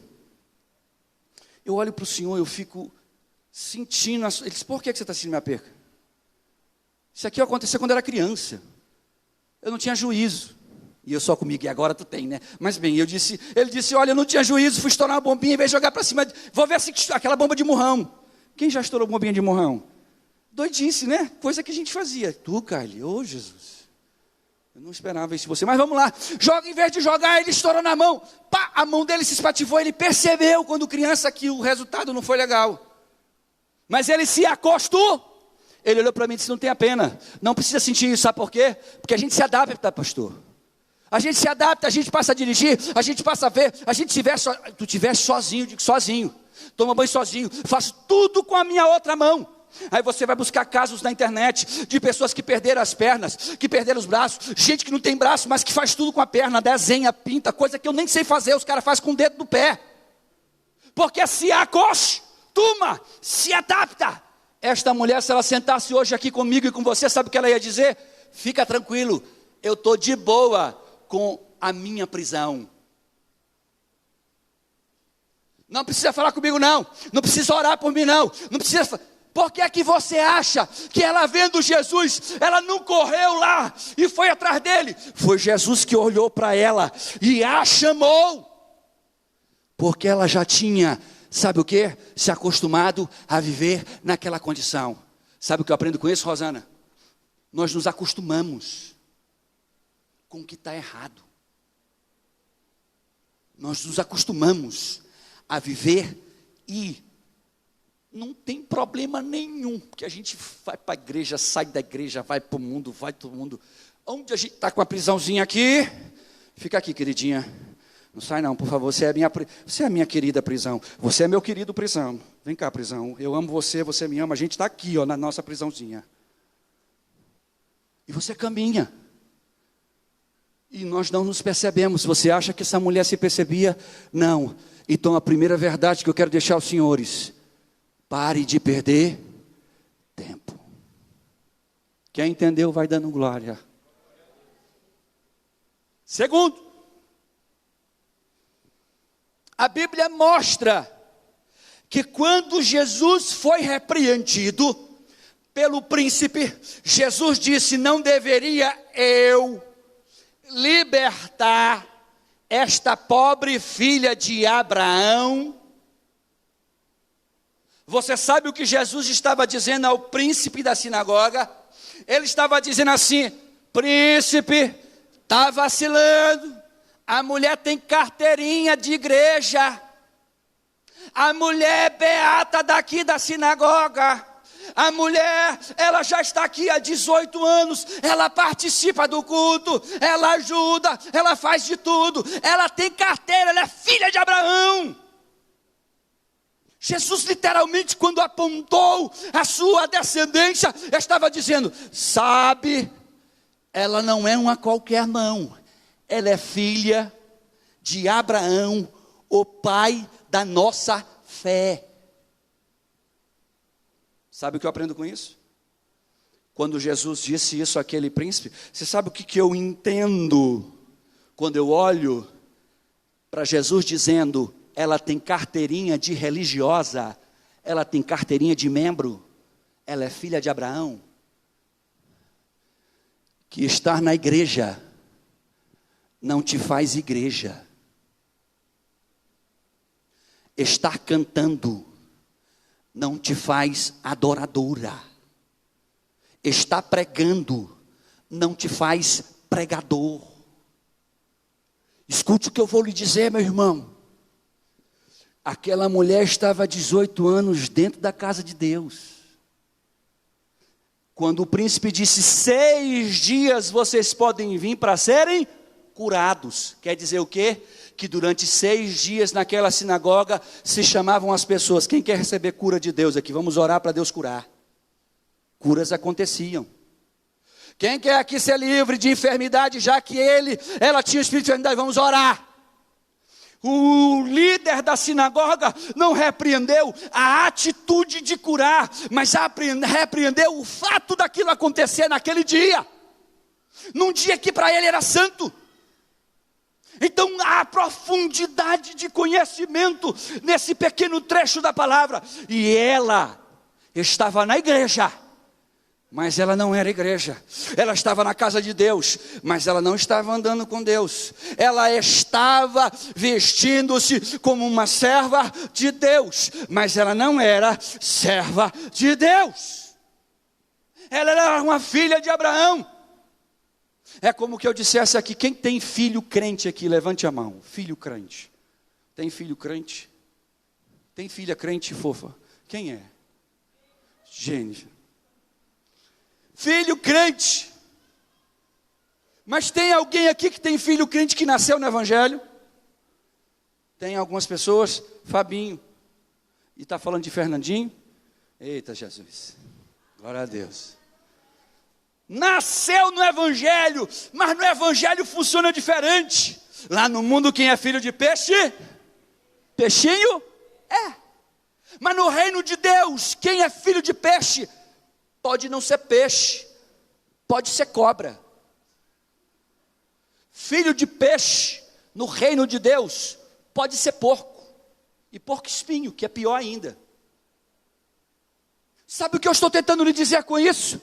Eu olho para o senhor, eu fico sentindo, ele disse, por que você está sentindo minha perca? Isso aqui aconteceu quando eu era criança, eu não tinha juízo, e eu só comigo, e agora tu tem, né? Mas bem, ele disse, olha, eu não tinha juízo, fui estourar uma bombinha, em vez de jogar para cima, vou ver se aquela bomba de murrão. Quem já estourou bombinha de morrão? Doidice, né? Coisa que a gente fazia. Tu, Carly, ô Jesus. Eu não esperava isso de você. Mas vamos lá. Joga, em vez de jogar, ele estourou na mão. Pá, a mão dele se espatifou. Ele percebeu, quando criança, que o resultado não foi legal. Mas ele se acostou. Ele olhou para mim e disse, não tenha pena. Não precisa sentir isso, sabe por quê? Porque a gente se adapta, pastor. A gente se adapta, a gente passa a dirigir, a gente passa a ver, a gente se vê tu te vê sozinho, digo sozinho. Toma banho sozinho, faço tudo com a minha outra mão. Aí você vai buscar casos na internet de pessoas que perderam as pernas, que perderam os braços, gente que não tem braço, mas que faz tudo com a perna, desenha, pinta, coisa que eu nem sei fazer, os caras fazem com o dedo do pé. Porque se acostuma, se adapta. Esta mulher, se ela sentasse hoje aqui comigo e com você, sabe o que ela ia dizer? Fica tranquilo, eu estou de boa com a minha prisão. Não precisa falar comigo não, não precisa orar por mim não, não precisa. Por que é que você acha que ela vendo Jesus, ela não correu lá e foi atrás dele? Foi Jesus que olhou para ela e a chamou. Porque ela já tinha, sabe o que? Se acostumado a viver naquela condição. Sabe o que eu aprendo com isso, Rosana? Nós nos acostumamos com o que está errado. Nós nos acostumamos a viver e não tem problema nenhum, que a gente vai para a igreja, sai da igreja, vai para o mundo, vai todo mundo. Onde a gente está com a prisãozinha aqui, fica aqui, queridinha. Não sai não, por favor, você é a minha querida prisão. Você é meu querido prisão. Vem cá, prisão. Eu amo você, você me ama. A gente está aqui, ó, na nossa prisãozinha. E você caminha. E nós não nos percebemos. Você acha que essa mulher se percebia? Não. Então a primeira verdade que eu quero deixar aos senhores: pare de perder tempo. Quem entendeu vai dando glória. Segundo, a Bíblia mostra que quando Jesus foi repreendido pelo príncipe, Jesus disse: não deveria eu libertar esta pobre filha de Abraão? Você sabe o que Jesus estava dizendo ao príncipe da sinagoga? Ele estava dizendo assim: príncipe, está vacilando, a mulher tem carteirinha de igreja, a mulher é beata daqui da sinagoga, a mulher, ela já está aqui há 18 anos, ela participa do culto, ela ajuda, ela faz de tudo, ela tem carteira, ela é filha de Abraão. Jesus literalmente, quando apontou a sua descendência, estava dizendo: sabe, Ela não é uma qualquer não. Ela é filha de Abraão, o pai da nossa fé. Sabe o que eu aprendo com isso? Quando Jesus disse isso àquele príncipe, você sabe o que eu entendo? Quando eu olho para Jesus dizendo, ela tem carteirinha de religiosa, ela tem carteirinha de membro, ela é filha de Abraão. Que estar na igreja não te faz igreja. Estar cantando não te faz adoradora. Estar pregando não te faz pregador. Escute o que eu vou lhe dizer, meu irmão. Aquela mulher estava há 18 anos dentro da casa de Deus. Quando o príncipe disse, 6 dias vocês podem vir para serem curados. Quer dizer o quê? Que durante 6 dias naquela sinagoga se chamavam as pessoas. Quem quer receber cura de Deus aqui? Vamos orar para Deus curar. Curas aconteciam. Quem quer aqui ser livre de enfermidade, já que ela tinha o espírito de enfermidade? Vamos orar. O líder da sinagoga não repreendeu a atitude de curar, mas repreendeu o fato daquilo acontecer naquele dia, num dia que para ele era santo. Então há profundidade de conhecimento nesse pequeno trecho da palavra. E ela estava na igreja, mas ela não era igreja. Ela estava na casa de Deus, mas ela não estava andando com Deus. Ela estava vestindo-se como uma serva de Deus, mas ela não era serva de Deus. Ela era uma filha de Abraão. É como que eu dissesse aqui, quem tem filho crente aqui, levante a mão. Filho crente. Tem filho crente? Tem filha crente fofa? Quem é? Gênesis. Filho crente. Mas tem alguém aqui que tem filho crente que nasceu no evangelho? Tem algumas pessoas. Fabinho. E está falando de Fernandinho? Eita Jesus. Glória a Deus. Nasceu no evangelho, mas no evangelho funciona diferente. Lá no mundo quem é filho de peixe? Peixinho? É. Mas no reino de Deus, quem é filho de peixe? Pode não ser peixe, pode ser cobra. Filho de peixe, no reino de Deus, pode ser porco. E porco espinho, que é pior ainda. Sabe o que eu estou tentando lhe dizer com isso?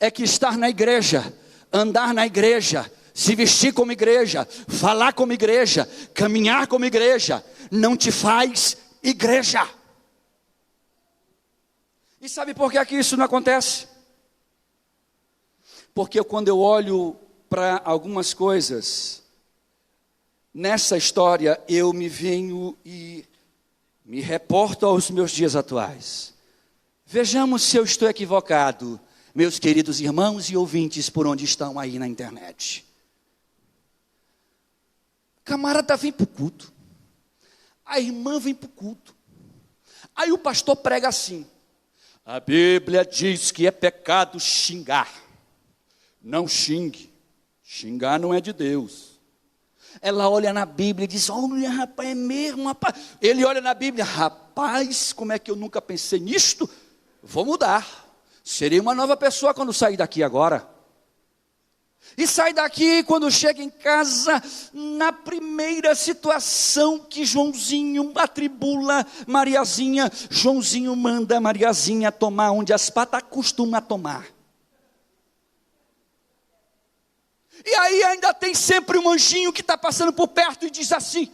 É que estar na igreja, andar na igreja, se vestir como igreja, falar como igreja, caminhar como igreja, não te faz igreja. E sabe por que isso não acontece? Porque quando eu olho para algumas coisas, nessa história eu me venho e me reporto aos meus dias atuais. Vejamos se eu estou equivocado, meus queridos irmãos e ouvintes por onde estão aí na internet. Camarada vem para o culto, a irmã vem para o culto, aí o pastor prega assim, a Bíblia diz que é pecado xingar, não xingue, xingar não é de Deus. Ela olha na Bíblia e diz, olha rapaz, é mesmo rapaz, ele olha na Bíblia, rapaz, como é que eu nunca pensei nisto, vou mudar. Serei uma nova pessoa quando sair daqui agora. E sai daqui quando chega em casa, na primeira situação que Joãozinho atribula Mariazinha, Joãozinho manda Mariazinha tomar onde as patas costumam tomar. E aí ainda tem sempre um anjinho que está passando por perto e diz assim,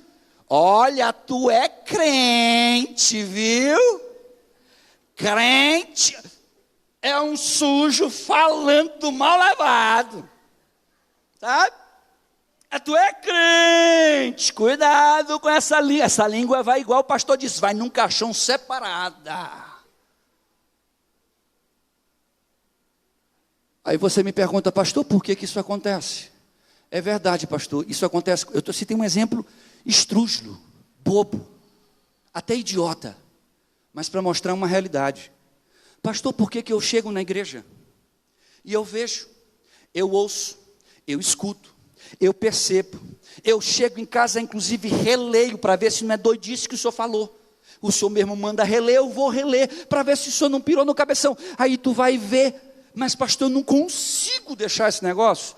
olha, tu é crente, viu? Crente é um sujo falando mal lavado, sabe? Tu é crente, cuidado com essa língua. Essa língua vai igual o pastor disse, vai num caixão separada. Aí você me pergunta, pastor, por que isso acontece? É verdade, pastor, isso acontece. Eu citei um exemplo estrúxulo, bobo, até idiota, mas para mostrar uma realidade. Pastor, por que eu chego na igreja? E eu vejo, Eu ouço, eu escuto, eu percebo, eu chego em casa, inclusive releio, para ver se não é doidice que o senhor falou. O senhor mesmo manda reler, eu vou reler, para ver se o senhor não pirou no cabeção. Aí tu vai ver, mas pastor, eu não consigo deixar esse negócio.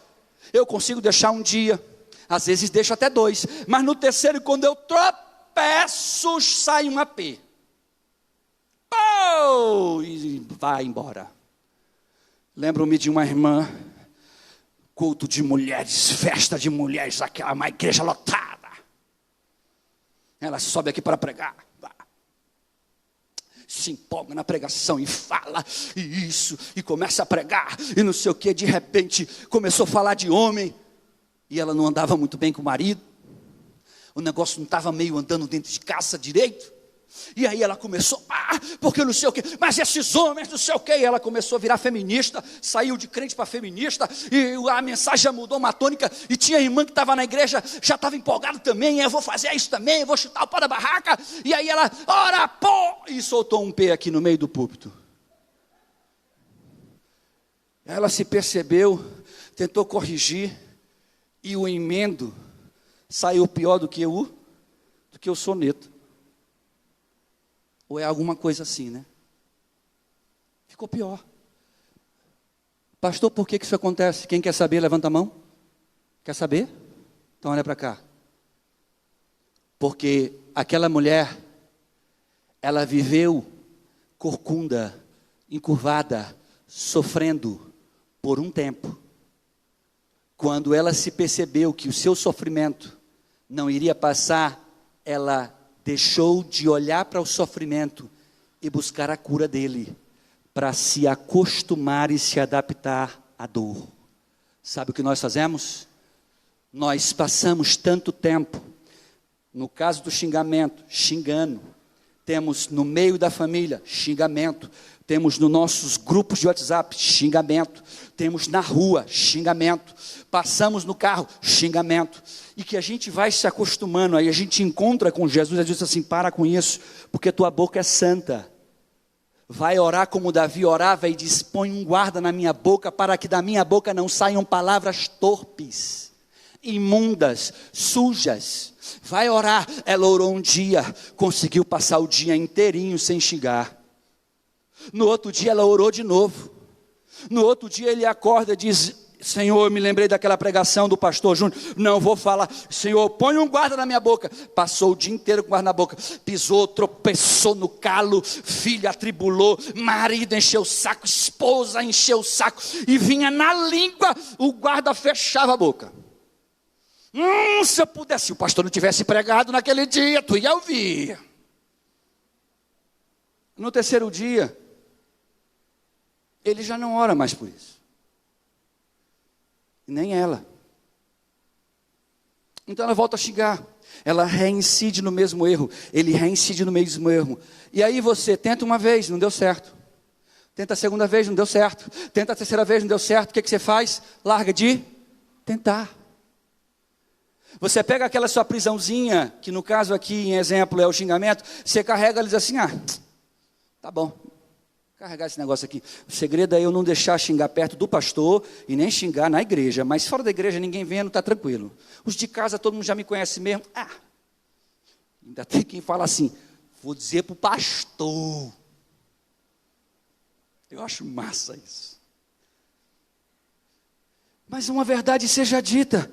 Eu consigo deixar um dia, às vezes deixo até 2, mas no terceiro, quando eu tropeço, sai um AP. Oh, e vai embora. Lembro-me de uma irmã, culto de mulheres, festa de mulheres, aquela uma igreja lotada. Ela sobe aqui para pregar, se empolga na pregação e fala, e isso, e começa a pregar, e não sei o que, de repente começou a falar de homem, e ela não andava muito bem com o marido, o negócio não estava meio andando dentro de casa direito, e aí ela começou, porque não sei o que, mas esses homens não sei o que, e ela começou a virar feminista, saiu de crente para feminista, e a mensagem já mudou uma tônica, e tinha irmã que estava na igreja, já estava empolgada também, eu vou fazer isso também, eu vou chutar o pau da barraca, e aí ela, ora pô, e soltou um P aqui no meio do púlpito. Ela se percebeu, tentou corrigir, e o emendo saiu pior do que o soneto. Ou é alguma coisa assim, né? Ficou pior. Pastor, por que isso acontece? Quem quer saber, levanta a mão. Quer saber? Então olha para cá. Porque aquela mulher, ela viveu corcunda, encurvada, sofrendo por um tempo. Quando ela se percebeu que o seu sofrimento não iria passar, ela deixou de olhar para o sofrimento e buscar a cura dele, para se acostumar e se adaptar à dor. Sabe o que nós fazemos? Nós passamos tanto tempo, no caso do xingamento, xingando. Temos no meio da família, xingamento. Temos nos nossos grupos de WhatsApp, xingamento. Temos na rua, xingamento. Passamos no carro, xingamento. E que a gente vai se acostumando, aí a gente encontra com Jesus, e diz assim, para com isso, porque tua boca é santa. Vai orar como Davi orava e diz, põe um guarda na minha boca, para que da minha boca não saiam palavras torpes, imundas, sujas. Vai orar. Ela orou um dia, conseguiu passar o dia inteirinho sem xingar. No outro dia ela orou de novo. No outro dia ele acorda e diz, Senhor, eu me lembrei daquela pregação do pastor Júnior, não vou falar, Senhor, põe um guarda na minha boca. Passou o dia inteiro com o guarda na boca, pisou, tropeçou no calo, filho atribulou, marido encheu o saco, esposa encheu o saco, e vinha na língua, o guarda fechava a boca. Se eu pudesse, se o pastor não tivesse pregado naquele dia, tu ia ouvir. No terceiro dia, ele já não ora mais por isso. Nem ela. Então ela volta a xingar. Ela reincide no mesmo erro. Ele reincide no mesmo erro. E aí você tenta uma vez, não deu certo. Tenta a segunda vez, não deu certo. Tenta a terceira vez, não deu certo. O que você faz? Larga de tentar. Você pega aquela sua prisãozinha, que no caso aqui, em exemplo, é o xingamento. Você carrega e diz assim, tá bom. Carregar esse negócio aqui. O segredo é eu não deixar xingar perto do pastor e nem xingar na igreja. Mas fora da igreja ninguém vendo, está tranquilo. Os de casa todo mundo já me conhece mesmo. Ainda tem quem fala assim, vou dizer para o pastor. Eu acho massa isso. Mas uma verdade seja dita.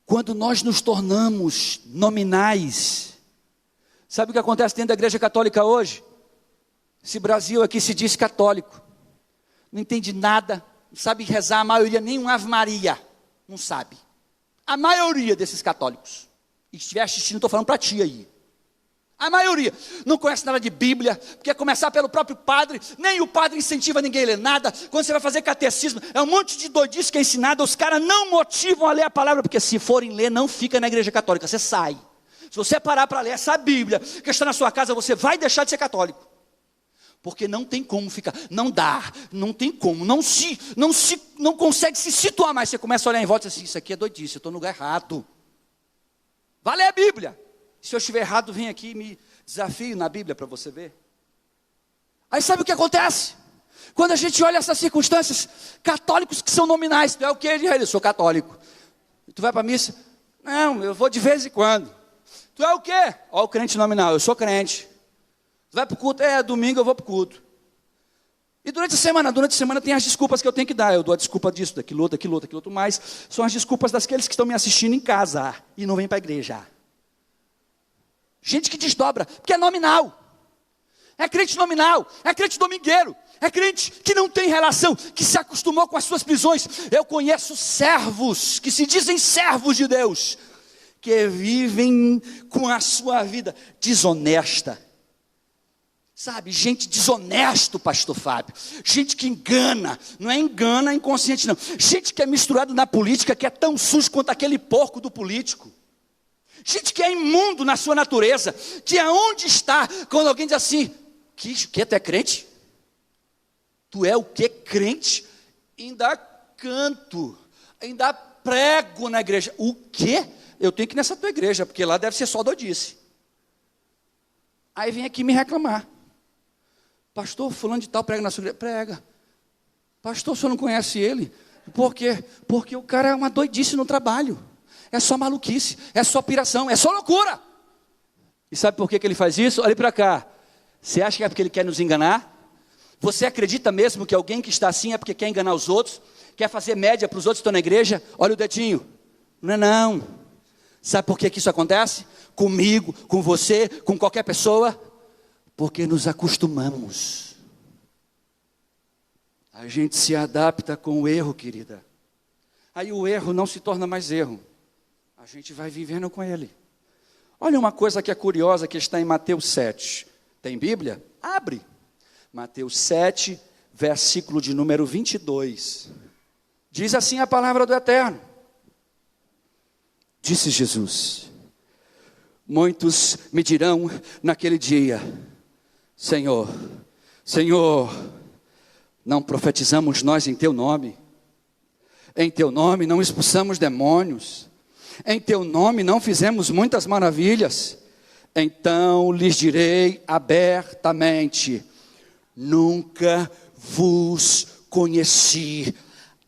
Quando nós nos tornamos nominais, sabe o que acontece dentro da igreja católica hoje? Esse Brasil aqui se diz católico, não entende nada, não sabe rezar, a maioria nem um Ave Maria, não sabe. A maioria desses católicos, e se estiver assistindo, estou falando para ti aí. A maioria não conhece nada de Bíblia, quer começar pelo próprio padre, nem o padre incentiva ninguém a ler nada. Quando você vai fazer catecismo, é um monte de doidice que é ensinada, os caras não motivam a ler a palavra, porque se forem ler, não fica na igreja católica, você sai. Se você parar para ler essa Bíblia, que está na sua casa, você vai deixar de ser católico. Porque não tem como ficar, não dá, não tem como, não consegue se situar mais. Você começa a olhar em volta e diz assim, isso aqui é doidice, eu estou no lugar errado. Vai ler a Bíblia. Se eu estiver errado, vem aqui e me desafio na Bíblia para você ver. Aí sabe o que acontece? Quando a gente olha essas circunstâncias, católicos que são nominais, tu é o quê? Eu sou católico. Tu vai para a missa? Não, eu vou de vez em quando. Tu é o quê? Ó, o crente nominal, eu sou crente. Tu vai para o culto? Domingo eu vou para o culto. E durante a semana tem as desculpas que eu tenho que dar. Eu dou a desculpa disso, daquilo outro mais. São as desculpas daqueles que estão me assistindo em casa e não vêm para a igreja. Gente que desdobra, porque é nominal. É crente nominal, é crente domingueiro, é crente que não tem relação, que se acostumou com as suas prisões. Eu conheço servos, que se dizem servos de Deus, que vivem com a sua vida desonesta. Sabe, gente desonesto, pastor Fábio. Gente que engana, não é engana inconsciente não. Gente que é misturado na política, que é tão sujo quanto aquele porco do político. Gente que é imundo na sua natureza, que aonde está, quando alguém diz assim, que tu é crente? Tu é o que crente? Ainda canto, ainda prego na igreja. O quê? Eu tenho que ir nessa tua igreja, porque lá deve ser só doidice. Aí vem aqui me reclamar. Pastor, fulano de tal prega na sua igreja. Prega. Pastor, o senhor não conhece ele? Por quê? Porque o cara é uma doidice no trabalho. É só maluquice, é só piração, é só loucura. E sabe por que ele faz isso? Olha para cá. Você acha que é porque ele quer nos enganar? Você acredita mesmo que alguém que está assim é porque quer enganar os outros? Quer fazer média para os outros que estão na igreja? Olha o dedinho. Não é não. Sabe por que isso acontece? Comigo, com você, com qualquer pessoa? Porque nos acostumamos. A gente se adapta com o erro, querida. Aí o erro não se torna mais erro. A gente vai vivendo com ele. Olha uma coisa que é curiosa que está em Mateus 7. Tem Bíblia? Abre. Mateus 7, versículo de número 22. Diz assim a palavra do Eterno. Disse Jesus: muitos me dirão naquele dia: Senhor, Senhor, não profetizamos nós em teu nome? Em teu nome não expulsamos demônios? Em teu nome não fizemos muitas maravilhas? Então lhes direi abertamente: nunca vos conheci,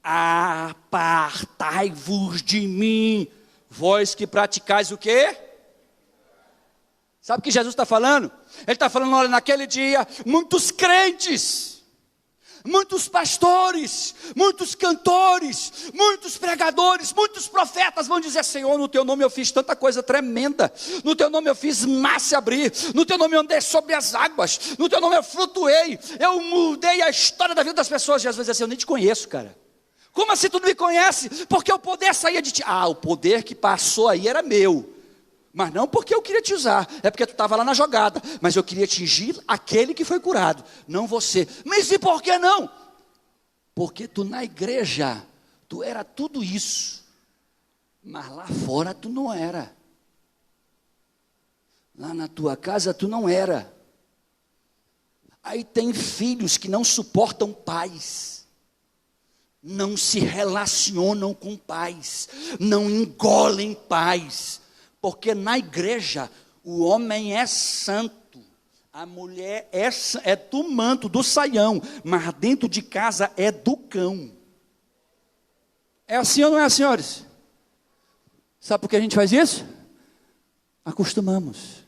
apartai-vos de mim, vós que praticais o quê? Sabe o que Jesus está falando? Ele está falando, olha, naquele dia, muitos crentes, muitos pastores, muitos cantores, muitos pregadores, muitos profetas vão dizer: Senhor, no teu nome eu fiz tanta coisa tremenda, no teu nome eu fiz mar se abrir, no teu nome eu andei sobre as águas, no teu nome eu flutuei, eu mudei a história da vida das pessoas. Jesus vai dizer assim: eu nem te conheço, cara. Como assim tu não me conhece? Porque o poder saía de ti. O poder que passou aí era meu. Mas não porque eu queria te usar, é porque tu estava lá na jogada. Mas eu queria atingir aquele que foi curado, não você. Mas e por que não? Porque tu na igreja, tu era tudo isso. Mas lá fora tu não era. Lá na tua casa tu não era. Aí tem filhos que não suportam pais. Não se relacionam com pais. Não engolem pais. Porque na igreja, o homem é santo, a mulher é do manto, do saião, mas dentro de casa é do cão. É assim ou não é, senhores? Sabe por que a gente faz isso? Acostumamos.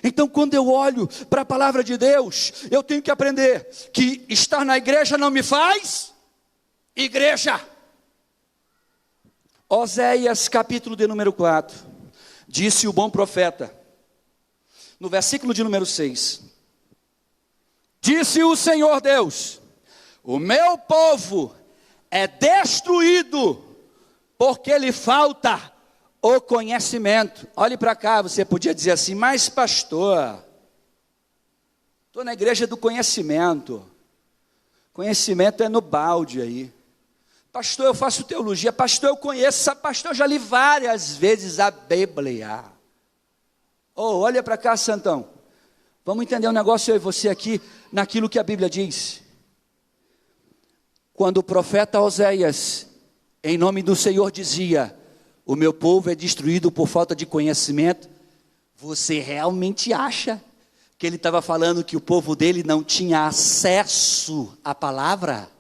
Então, quando eu olho para a palavra de Deus, eu tenho que aprender que estar na igreja não me faz igreja. Oséias, capítulo de número 4, disse o bom profeta, no versículo de número 6, disse o Senhor Deus: o meu povo é destruído, porque lhe falta o conhecimento. Olhe para cá, você podia dizer assim: mas pastor, estou na igreja do conhecimento, conhecimento é no balde aí. Pastor, eu faço teologia. Pastor, eu conheço. Pastor, eu já li várias vezes a Bíblia. Olha para cá, Santão. Vamos entender um negócio, eu e você aqui, naquilo que a Bíblia diz. Quando o profeta Oséias, em nome do Senhor, dizia: o meu povo é destruído por falta de conhecimento, você realmente acha que ele estava falando que o povo dele não tinha acesso à palavra?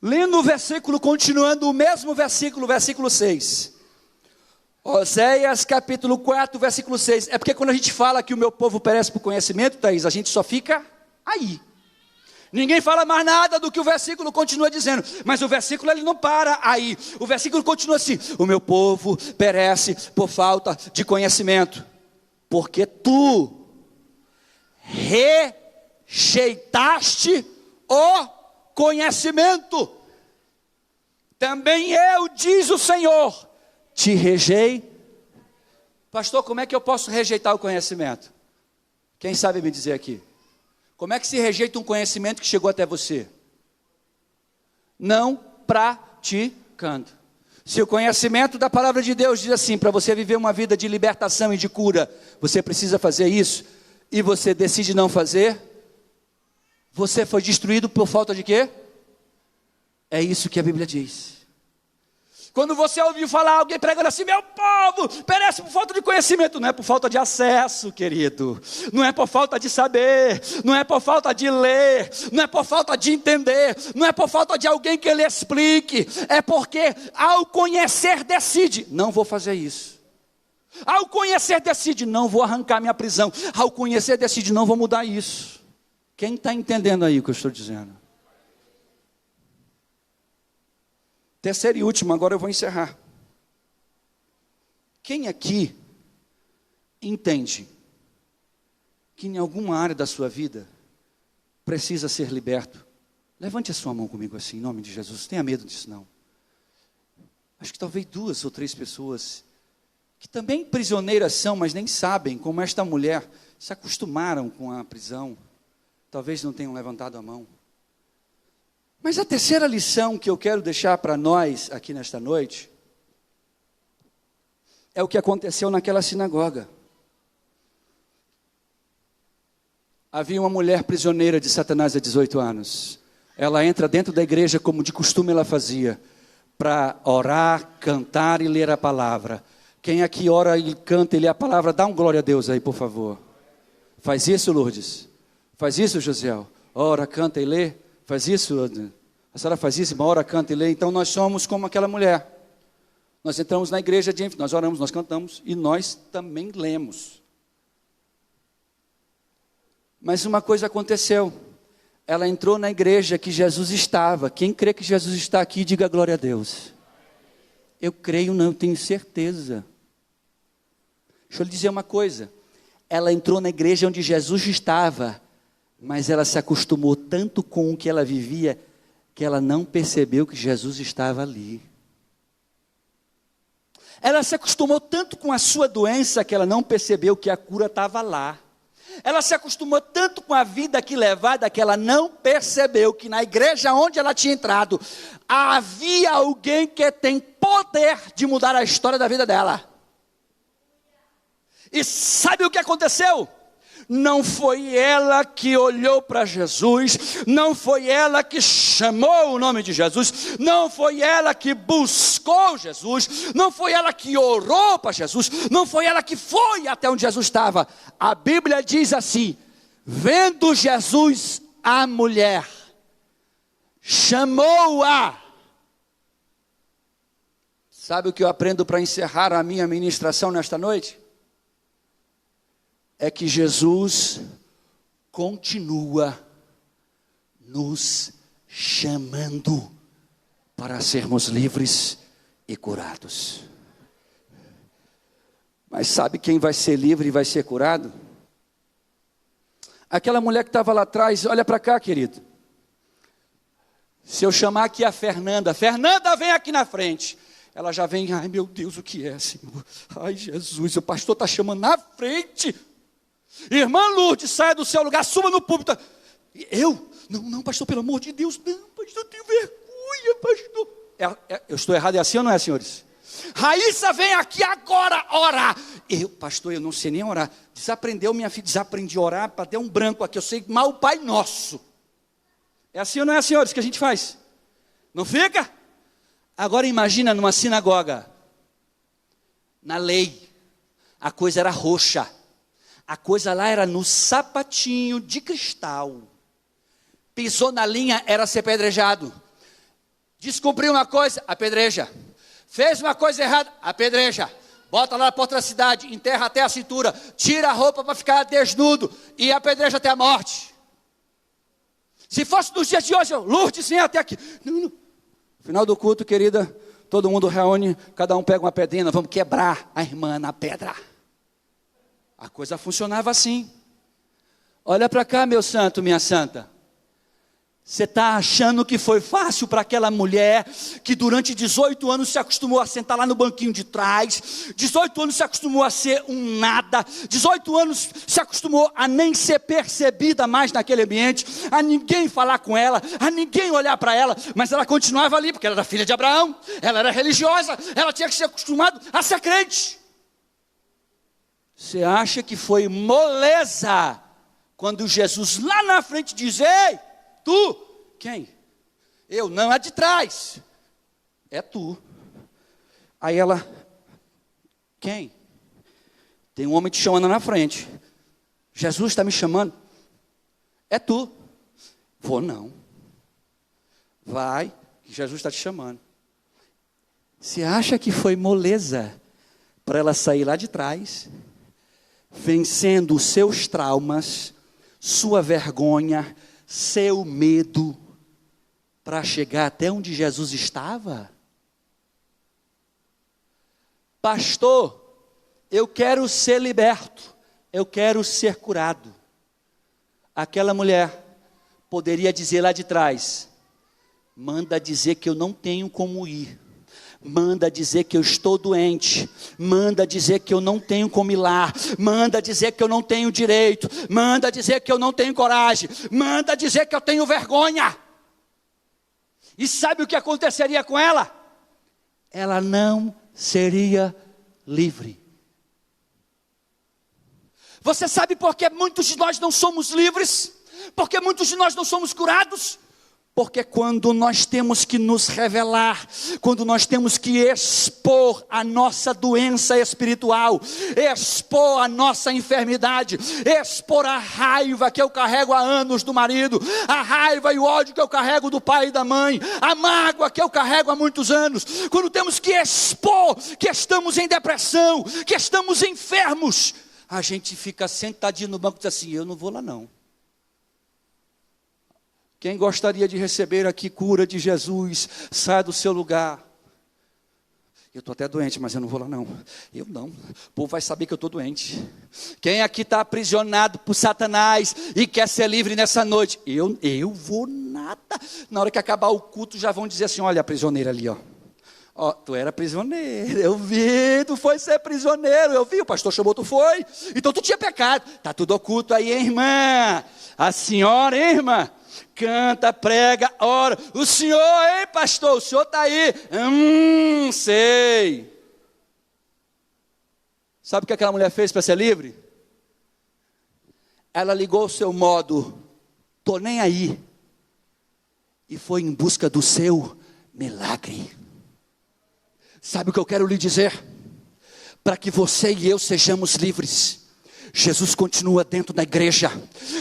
Lendo o versículo, continuando o mesmo versículo, versículo 6. Oséias capítulo 4, versículo 6. É porque quando a gente fala que o meu povo perece por conhecimento, Thaís, a gente só fica aí. Ninguém fala mais nada do que o versículo continua dizendo. Mas o versículo ele não para aí. O versículo continua assim: o meu povo perece por falta de conhecimento. Porque tu rejeitaste o conhecimento. Também eu, diz o Senhor, te rejeitei. Pastor, como é que eu posso rejeitar o conhecimento? Quem sabe me dizer aqui? Como é que se rejeita um conhecimento que chegou até você? Não praticando. Se o conhecimento da palavra de Deus diz assim, para você viver uma vida de libertação e de cura, você precisa fazer isso, e você decide não fazer, você foi destruído por falta de quê? É isso que a Bíblia diz. Quando você ouviu falar alguém pregando assim, meu povo perece por falta de conhecimento, não é por falta de acesso, querido, não é por falta de saber, não é por falta de ler, não é por falta de entender, não é por falta de alguém que lhe explique, é porque ao conhecer decide, não vou fazer isso. Ao conhecer decide, não vou arrancar minha prisão. Ao conhecer decide, não vou mudar isso. Quem está entendendo aí o que eu estou dizendo? Terceiro e último, agora eu vou encerrar. Quem aqui entende que em alguma área da sua vida precisa ser liberto? Levante a sua mão comigo assim, em nome de Jesus. Não tenha medo disso não. Acho que talvez 2 ou 3 pessoas que também prisioneiras são, mas nem sabem, como esta mulher, se acostumaram com a prisão. Talvez não tenham levantado a mão. Mas a terceira lição que eu quero deixar para nós aqui nesta noite é o que aconteceu naquela sinagoga. Havia uma mulher prisioneira de Satanás há 18 anos. Ela entra dentro da igreja como de costume ela fazia, para orar, cantar e ler a palavra. Quem aqui ora e canta e lê a palavra, dá um glória a Deus aí, por favor. Faz isso, Lourdes. Faz isso, Josiel. Ora, canta e lê. Faz isso, a senhora faz isso, uma hora canta e lê. Então nós somos como aquela mulher. Nós entramos na igreja, nós oramos, nós cantamos e nós também lemos. Mas uma coisa aconteceu. Ela entrou na igreja que Jesus estava. Quem crê que Jesus está aqui, diga glória a Deus. Eu creio, não, eu tenho certeza. Deixa eu lhe dizer uma coisa. Ela entrou na igreja onde Jesus estava, mas ela se acostumou tanto com o que ela vivia, que ela não percebeu que Jesus estava ali. Ela se acostumou tanto com a sua doença, que ela não percebeu que a cura estava lá. Ela se acostumou tanto com a vida aqui levada, que ela não percebeu que na igreja onde ela tinha entrado, havia alguém que tem poder de mudar a história da vida dela. E sabe o que aconteceu? Não foi ela que olhou para Jesus, não foi ela que chamou o nome de Jesus, não foi ela que buscou Jesus, não foi ela que orou para Jesus, não foi ela que foi até onde Jesus estava. A Bíblia diz assim: vendo Jesus a mulher, chamou-a. Sabe o que eu aprendo para encerrar a minha ministração nesta noite? É que Jesus continua nos chamando para sermos livres e curados. Mas sabe quem vai ser livre e vai ser curado? Aquela mulher que estava lá atrás, olha para cá, querido. Se eu chamar aqui a Fernanda, Fernanda, vem aqui na frente. Ela já vem, ai meu Deus, o que é, Senhor? Ai Jesus, o pastor está chamando na frente. Irmã Lourdes, saia do seu lugar, suba no púlpito. Eu? Não, pastor, pelo amor de Deus, não, pastor, eu tenho vergonha, pastor. Eu estou errado, é assim ou não é, senhores? Raíssa, vem aqui agora orar. Pastor, eu não sei nem orar. Desaprendeu, minha filha, desaprendi a orar, para ter um branco aqui, eu sei mal o Pai Nosso. É assim ou não é, senhores, que a gente faz? Não fica? Agora imagina numa sinagoga. Na lei, a coisa era roxa. A coisa lá era no sapatinho de cristal. Pisou na linha, era ser apedrejado. Descobriu uma coisa, apedreja. Fez uma coisa errada, apedreja. Bota lá na porta da cidade, enterra até a cintura, tira a roupa para ficar desnudo e apedreja até a morte. Se fosse nos dias de hoje, Lourdes, vem até aqui. Não. No final do culto, querida, todo mundo reúne, cada um pega uma pedrinha, vamos quebrar a irmã na pedra. A coisa funcionava assim. Olha para cá, meu santo, minha santa. Você está achando que foi fácil para aquela mulher que durante 18 anos se acostumou a sentar lá no banquinho de trás, 18 anos se acostumou a ser um nada, 18 anos se acostumou a nem ser percebida mais naquele ambiente, a ninguém falar com ela, a ninguém olhar para ela, mas ela continuava ali, porque ela era filha de Abraão, ela era religiosa, ela tinha que ser acostumada a ser crente. Você acha que foi moleza quando Jesus lá na frente diz: ei, tu, quem? Eu, não, é de trás. É tu. Aí ela, quem? Tem um homem te chamando na frente. Jesus está me chamando. É tu. Vou não. Vai, que Jesus está te chamando. Você acha que foi moleza para ela sair lá de trás, vencendo os seus traumas, sua vergonha, seu medo, para chegar até onde Jesus estava? Pastor, eu quero ser liberto, eu quero ser curado. Aquela mulher poderia dizer lá de trás: manda dizer que eu não tenho como ir, manda dizer que eu estou doente, manda dizer que eu não tenho como ir lá, manda dizer que eu não tenho direito, manda dizer que eu não tenho coragem, manda dizer que eu tenho vergonha. E sabe o que aconteceria com ela? Ela não seria livre. Você sabe por que muitos de nós não somos livres? Porque muitos de nós não somos curados? Porque quando nós temos que nos revelar, quando nós temos que expor a nossa doença espiritual, expor a nossa enfermidade, expor a raiva que eu carrego há anos do marido, a raiva e o ódio que eu carrego do pai e da mãe, a mágoa que eu carrego há muitos anos, quando temos que expor que estamos em depressão, que estamos enfermos, a gente fica sentadinho no banco e diz assim: eu não vou lá não. Quem gostaria de receber aqui cura de Jesus, sai do seu lugar. Eu estou até doente, mas eu não vou lá não. Eu não, o povo vai saber que eu estou doente. Quem aqui está aprisionado por Satanás e quer ser livre nessa noite? Eu vou nada. Na hora que acabar o culto já vão dizer assim: olha a prisioneira ali, ó. Ó, tu era prisioneiro, eu vi, tu foi ser prisioneiro, eu vi, o pastor chamou, tu foi. Então tu tinha pecado. Está tudo oculto aí, hein, irmã? A senhora, hein, irmã? Canta, prega, ora. O senhor, hein, pastor? O senhor está aí. Sei. Sabe o que aquela mulher fez para ser livre? Ela ligou o seu modo, tô nem aí, e foi em busca do seu milagre. Sabe o que eu quero lhe dizer? Para que você e eu sejamos livres, Jesus continua dentro da igreja,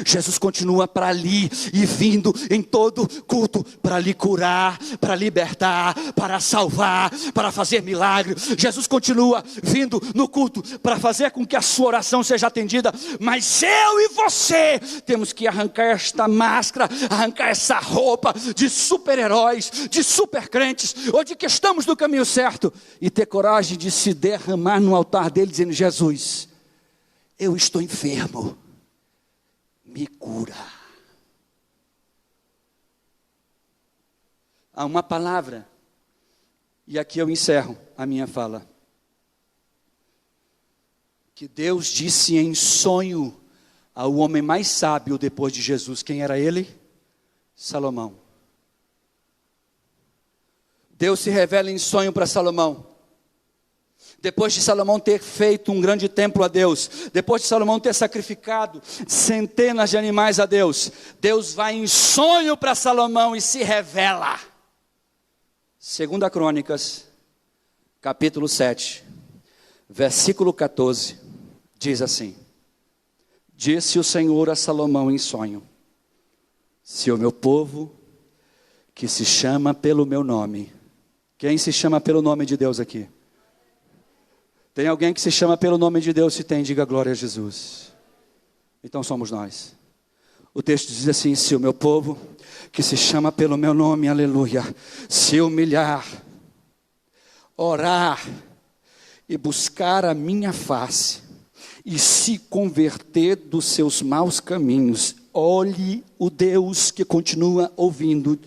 Jesus continua para ali e vindo em todo culto, para lhe curar, para libertar, para salvar, para fazer milagre. Jesus continua vindo no culto para fazer com que a sua oração seja atendida, mas eu e você temos que arrancar esta máscara, arrancar essa roupa de super-heróis, de super-crentes, ou de que estamos no caminho certo, e ter coragem de se derramar no altar dele, dizendo: Jesus, eu estou enfermo, me cura. Há uma palavra, e aqui eu encerro a minha fala, que Deus disse em sonho ao homem mais sábio depois de Jesus. Quem era ele? Salomão. Deus se revela em sonho para Salomão. Depois de Salomão ter feito um grande templo a Deus, depois de Salomão ter sacrificado centenas de animais a Deus, Deus vai em sonho para Salomão e se revela. 2 Crônicas, capítulo 7, versículo 14, diz assim: Disse o Senhor a Salomão em sonho: se o meu povo, que se chama pelo meu nome. Quem se chama pelo nome de Deus aqui? Tem alguém que se chama pelo nome de Deus? Se tem, diga glória a Jesus. Então somos nós. O texto diz assim: se o meu povo, que se chama pelo meu nome, aleluia, se humilhar, orar e buscar a minha face, e se converter dos seus maus caminhos, olhe o Deus que continua ouvindo.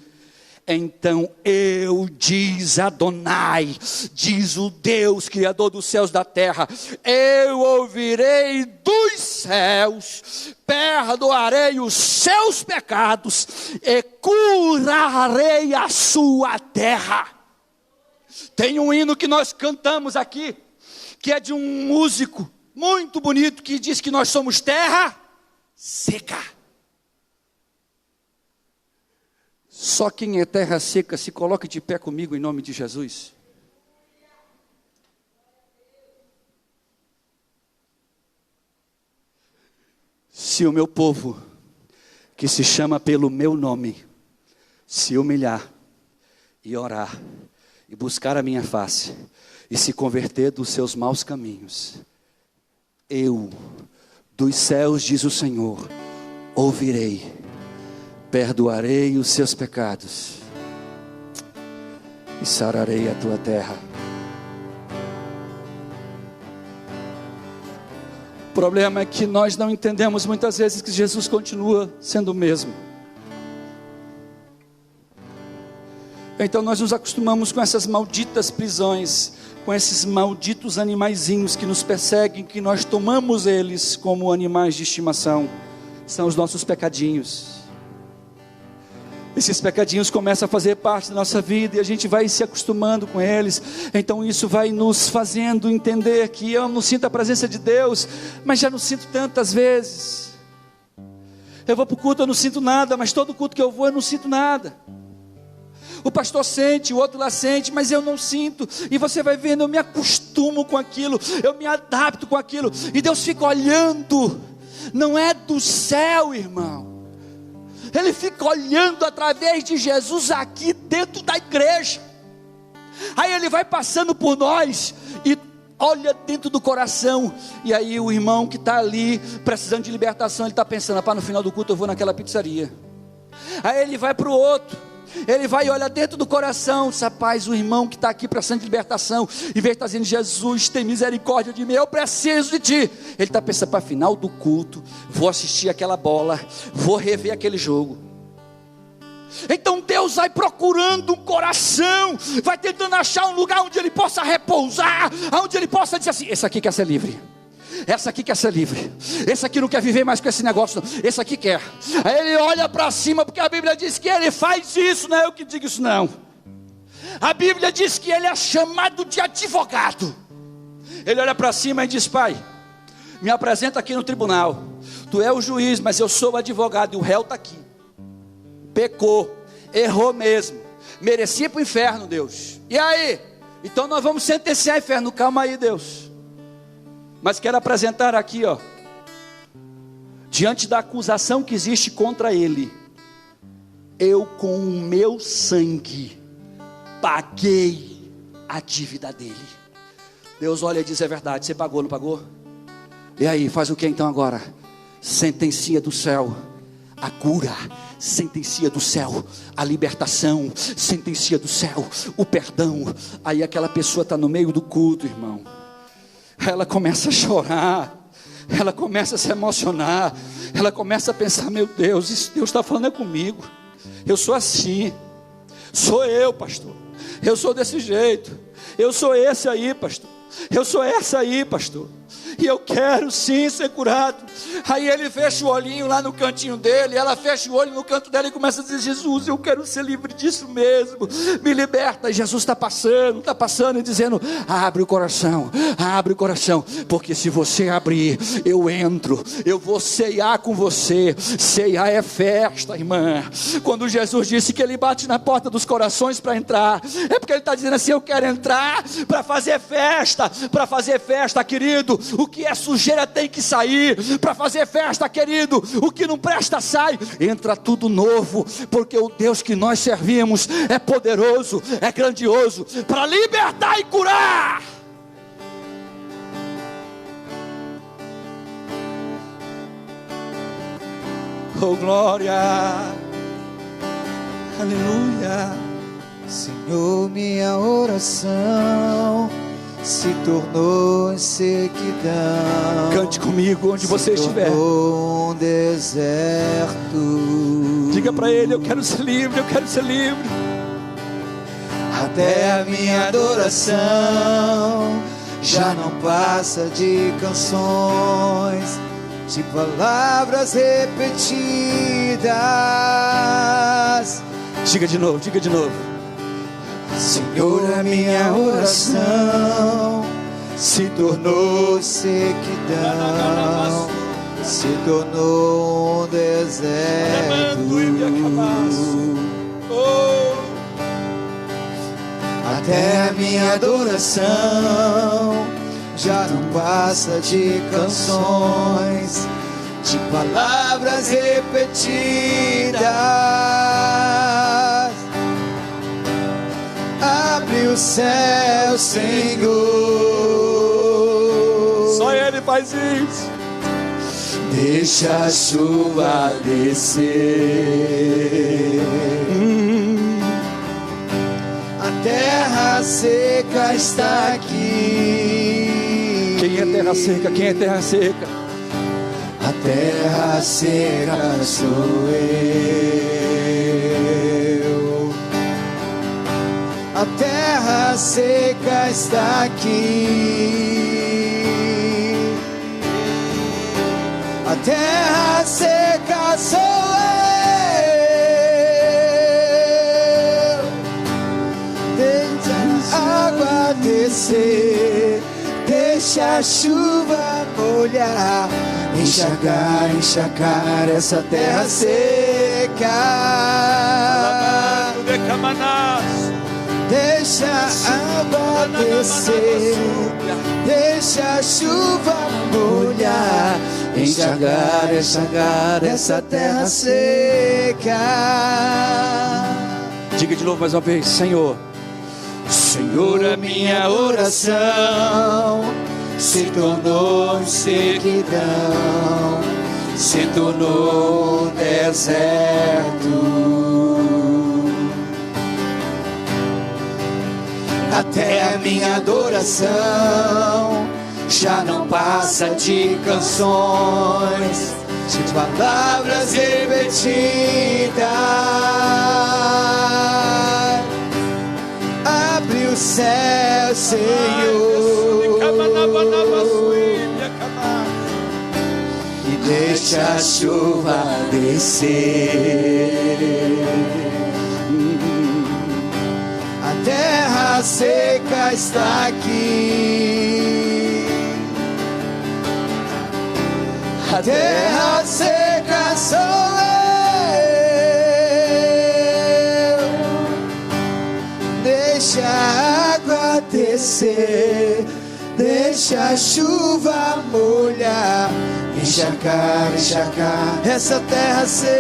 Então eu, diz Adonai, diz o Deus criador dos céus e da terra, eu ouvirei dos céus, perdoarei os seus pecados e curarei a sua terra. Tem um hino que nós cantamos aqui, que é de um músico muito bonito, que diz que nós somos terra seca. Só quem é terra seca, se coloque de pé comigo em nome de Jesus. Se o meu povo, que se chama pelo meu nome, se humilhar e orar e buscar a minha face e se converter dos seus maus caminhos, eu, dos céus, diz o Senhor, ouvirei, perdoarei os seus pecados e sararei a tua terra. O problema é que nós não entendemos muitas vezes que Jesus continua sendo o mesmo. Então nós nos acostumamos com essas malditas prisões, com esses malditos animaizinhos que nos perseguem, que nós tomamos eles como animais de estimação. São os nossos pecadinhos. Esses pecadinhos começam a fazer parte da nossa vida e a gente vai se acostumando com eles. Então isso vai nos fazendo entender que eu não sinto a presença de Deus, mas já não sinto tantas vezes. Eu vou para o culto, eu não sinto nada, mas todo culto que eu vou eu não sinto nada. O pastor sente, o outro lá sente, mas eu não sinto. E você vai vendo, eu me acostumo com aquilo, eu me adapto com aquilo. E Deus fica olhando, não é do céu, irmão. Ele fica olhando através de Jesus aqui dentro da igreja. Aí ele vai passando por nós e olha dentro do coração. E aí o irmão que está ali precisando de libertação, ele está pensando: no final do culto eu vou naquela pizzaria. Aí ele vai para o outro, ele vai e olha dentro do coração. Rapaz, o irmão que está aqui precisando de libertação, em vez de estar dizendo: Jesus, tem misericórdia de mim, eu preciso de ti, ele está pensando: para final do culto, vou assistir aquela bola, vou rever aquele jogo. Então Deus vai procurando um coração, vai tentando achar um lugar onde ele possa repousar, onde ele possa dizer assim: esse aqui quer ser livre, essa aqui quer ser livre, esse aqui não quer viver mais com esse negócio não, esse aqui quer. Aí ele olha para cima, porque a Bíblia diz que ele faz isso, não é eu que digo isso não. A Bíblia diz que ele é chamado de advogado. Ele olha para cima e diz: Pai, me apresenta aqui no tribunal, tu é o juiz, mas eu sou o advogado e o réu está aqui, pecou, errou mesmo, merecia para o inferno, Deus. E aí? Então nós vamos sentenciar o inferno. Calma aí, Deus, mas quero apresentar aqui, diante da acusação que existe contra ele, eu com o meu sangue paguei a dívida dele. Deus olha e diz: é verdade, você pagou, não pagou? E aí, faz o que então agora? Sentencia do céu a cura, sentencia do céu a libertação, sentencia do céu o perdão. Aí aquela pessoa está no meio do culto, irmão, ela começa a chorar, ela começa a se emocionar, ela começa a pensar: meu Deus, isso Deus está falando comigo, eu sou assim, sou eu, pastor, eu sou desse jeito, eu sou esse aí, pastor, eu sou essa aí, pastor, e eu quero sim ser curado. Aí ele fecha o olhinho lá no cantinho dele, ela fecha o olho no canto dela e começa a dizer: Jesus, eu quero ser livre disso mesmo, me liberta. E Jesus está passando e dizendo: abre o coração, porque se você abrir, eu entro, eu vou ceiar com você. Ceiar é festa, irmã. Quando Jesus disse que ele bate na porta dos corações para entrar, é porque ele está dizendo assim: eu quero entrar para fazer festa, querido. querido. O que é sujeira tem que sair. Para fazer festa, querido, o que não presta sai. Entra tudo novo, porque o Deus que nós servimos é poderoso, é grandioso, para libertar e curar. Oh glória, aleluia. Senhor, minha oração se tornou em sequidão. Cante comigo onde você estiver. Um deserto. Diga para Ele: eu quero ser livre, eu quero ser livre. Até a minha adoração já não passa de canções, de palavras repetidas. Diga de novo, diga de novo. Senhor, a minha oração se tornou sequidão, se tornou um deserto. Até a minha adoração já não passa de canções, de palavras repetidas. Abre o céu, Senhor. Só Ele faz isso. Deixa a chuva descer. A terra seca está aqui. Quem é terra seca? Quem é terra seca? A terra seca sou eu. A terra seca está aqui. A terra seca sou eu. Deixa a água descer, deixa a chuva molhar, enxagar, encharcar essa terra seca. Deixa a água descer, deixa a chuva molhar, enxagar, enxagar essa terra seca. Diga de novo mais uma vez: Senhor. Senhor, a minha oração se tornou sequidão, se tornou deserto. Até a minha adoração já não passa de canções, de palavras repetidas. Abre o céu, Senhor, e deixa a chuva descer. A terra seca está aqui. A terra seca sou eu. Deixa a água descer, deixa a chuva molhar, encharcar, encharcar essa terra seca.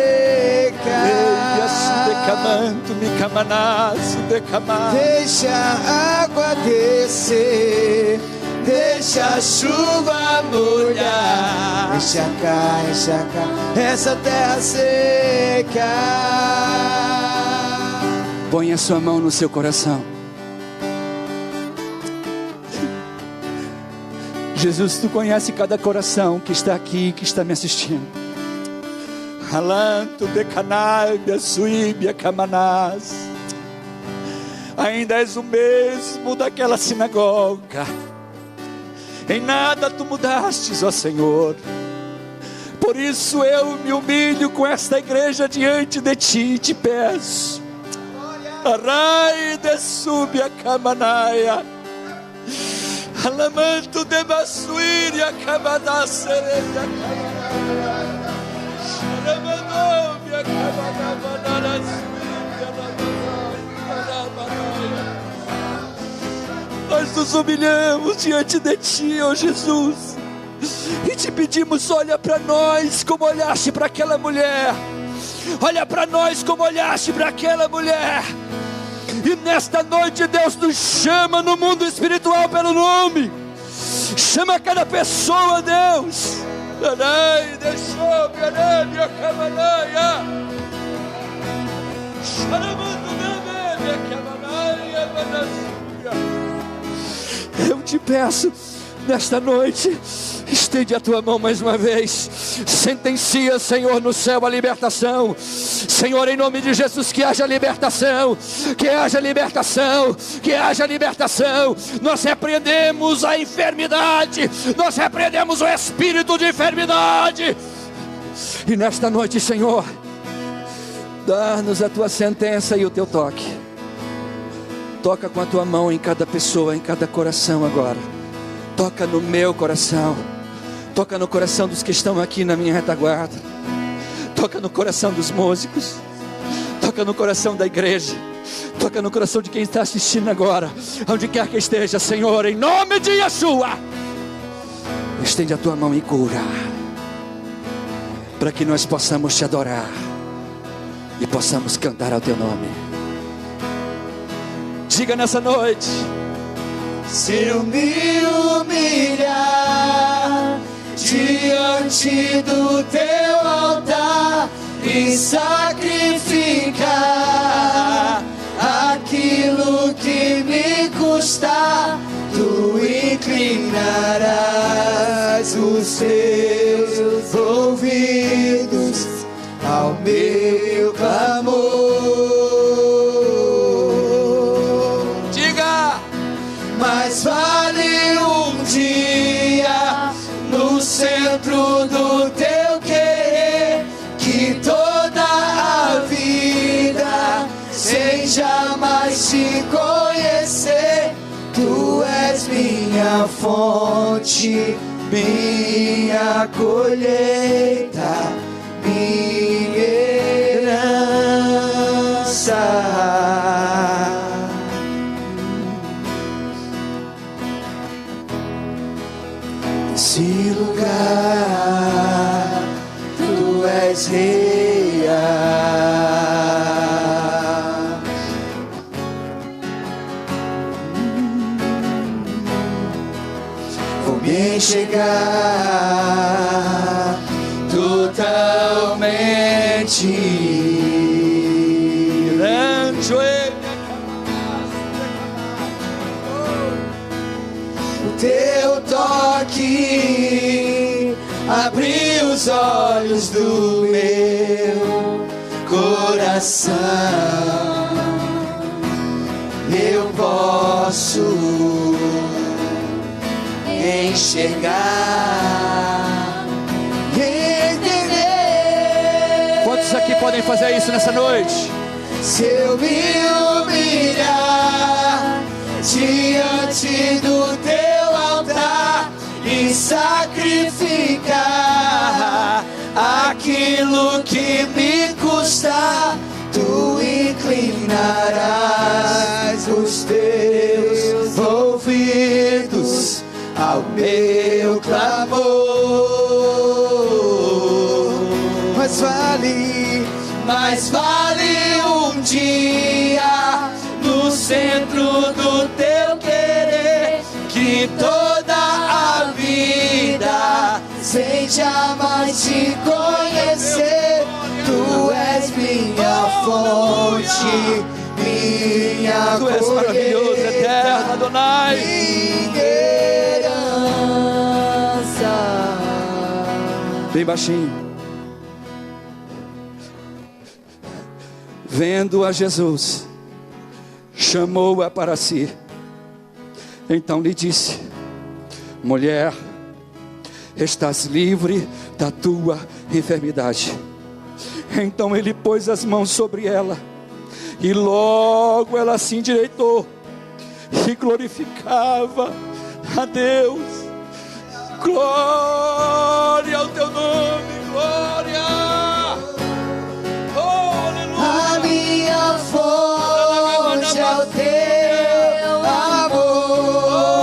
Deixa a água descer, deixa a chuva molhar, encharcar, encharcar essa terra seca. Põe a sua mão no seu coração. Jesus, tu conhece cada coração que está aqui, que está me assistindo. Alanto de Canábia, Suíbia, Camanás. Ainda és o mesmo daquela sinagoga. Em nada tu mudastes, ó Senhor. Por isso eu me humilho com esta igreja diante de ti e te peço. Arai de Súbia, Camanaia. Alamanto de Basuíria, Camanás, Sereia, Xaramanóvia, Camanás, nós nos humilhamos diante de Ti, ó Jesus, e Te pedimos, olha para nós como olhaste para aquela mulher. Olha para nós como olhaste para aquela mulher. E nesta noite Deus nos chama no mundo espiritual pelo nome. Chama cada pessoa, Deus. Eu te peço nesta noite, estende a tua mão mais uma vez. Sentencia, Senhor, no céu a libertação. Senhor, em nome de Jesus, que haja libertação, que haja libertação, que haja libertação. Nós repreendemos a enfermidade, nós repreendemos o espírito de enfermidade. E nesta noite, Senhor, dá-nos a tua sentença e o teu toque. Toca com a tua mão em cada pessoa, em cada coração agora. Toca no meu coração. Toca no coração dos que estão aqui na minha retaguarda. Toca no coração dos músicos. Toca no coração da igreja. Toca no coração de quem está assistindo agora. Onde quer que esteja, Senhor, em nome de Yeshua. Estende a tua mão e cura, para que nós possamos te adorar e possamos cantar ao teu nome. Diga nessa noite: se eu me humilhar diante do teu altar e sacrificar aquilo que me custar, tu inclinarás os teus ouvidos ao meu clamor. diga, Mas vale um dia no centro do teu querer, que toda a vida sem jamais te conhecer. Tu és minha fonte, minha colheita, minha herança. Nesse lugar, tu és rei. Vou me enxergar totalmente. O teu toque abriu os olhos do meu coração. Eu posso enxergar, entender. Quantos aqui podem fazer isso nessa noite? Se eu me humilhar diante do teu altar e sacrificar aquilo que me custar, tu inclinarás os teus ouvidos ao meu clamor. Mas vale um dia no centro do teu querer, que toda a vida sem jamais te conhecer. Tu és minha fonte, minha Tu és maravilhoso, eterno Adonai. minha herança. Bem baixinho. Vendo a Jesus, chamou-a para si. Então lhe disse: mulher, estás livre da tua enfermidade. Então ele pôs as mãos sobre ela, e logo ela se endireitou e glorificava a Deus. Glória ao teu nome, glória. A minha fonte é o teu amor.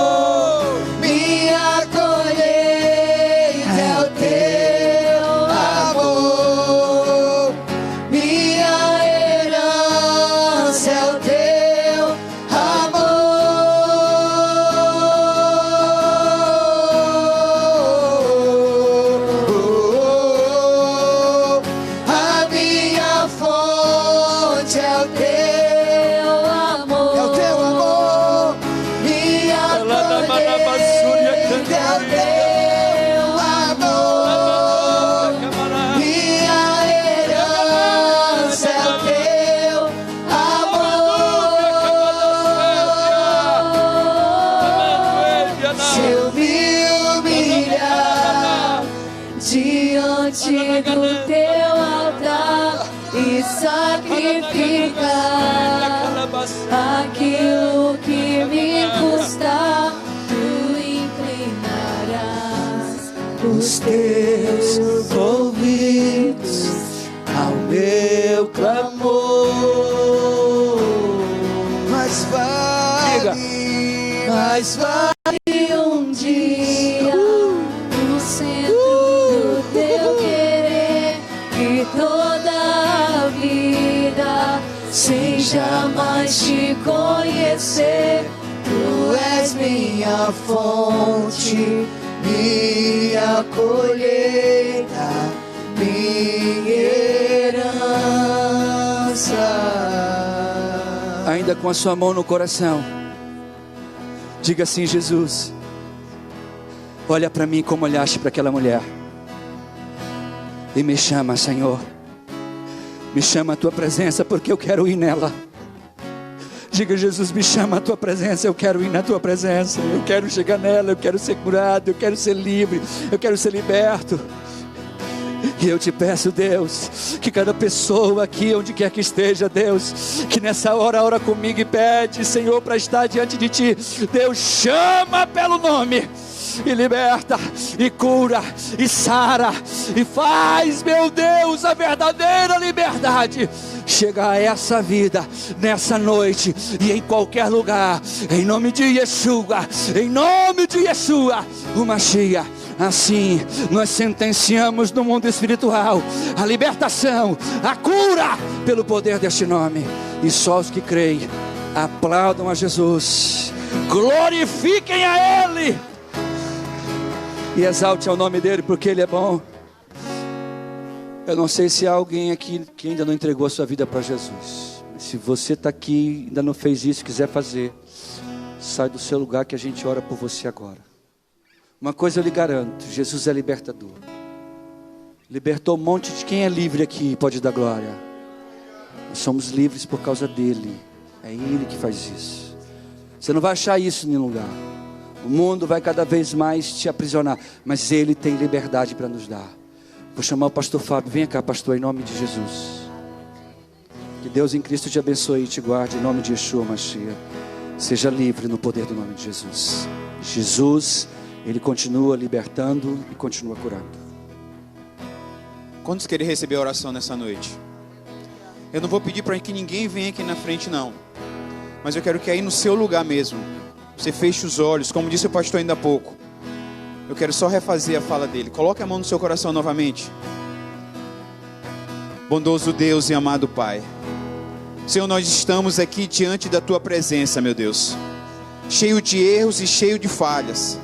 diante do teu altar e sacrificar aquilo que me custa. Tu inclinarás os teus ouvidos ao meu clamor. Mas vale um dia no centro do teu querer, que toda a vida sem jamais te conhecer. Tu és minha fonte, minha colheita, minha herança. Ainda com a sua mão no coração, diga assim: Jesus, olha para mim como olhaste para aquela mulher e me chama, Senhor. Me chama a tua presença, porque eu quero ir nela. Diga: Jesus, me chama a tua presença, eu quero ir na tua presença. Eu quero chegar nela, eu quero ser curado, eu quero ser livre, eu quero ser liberto. E eu te peço, Deus, que cada pessoa aqui, onde quer que esteja, Deus, que nessa hora ora comigo e pede, Senhor, para estar diante de ti. Deus, chama pelo nome e liberta, e cura, e sara, e faz, meu Deus, a verdadeira liberdade chegar a essa vida, nessa noite e em qualquer lugar, em nome de Yeshua, em nome de Yeshua, o Mashiach. Assim nós sentenciamos no mundo espiritual a libertação, a cura pelo poder deste nome. E só os que creem aplaudam a Jesus, glorifiquem a Ele e exalte ao nome dEle, porque Ele é bom. Eu não sei se há alguém aqui que ainda não entregou a sua vida para Jesus. Se você está aqui e ainda não fez isso, quiser fazer, sai do seu lugar que a gente ora por você agora. Uma coisa eu lhe garanto: Jesus é libertador. Libertou um monte de quem é livre aqui, pode dar glória. Nós somos livres por causa dEle. É Ele que faz isso. Você não vai achar isso em nenhum lugar. O mundo vai cada vez mais te aprisionar, mas Ele tem liberdade para nos dar. Vou chamar o pastor Fábio. Venha cá, pastor, em nome de Jesus. Que Deus em Cristo te abençoe e te guarde, em nome de Yeshua Mashiach. Seja livre no poder do nome de Jesus. Jesus, Ele continua libertando e continua curando. Quantos querem receber a oração nessa noite? Eu não vou pedir para que ninguém venha aqui na frente, não. Mas eu quero que aí no seu lugar mesmo, você feche os olhos, como disse o pastor ainda há pouco. Eu quero só refazer a fala dele. Coloque a mão no seu coração novamente. Bondoso Deus e amado Pai, Senhor, nós estamos aqui diante da Tua presença, meu Deus, cheio de erros e cheio de falhas.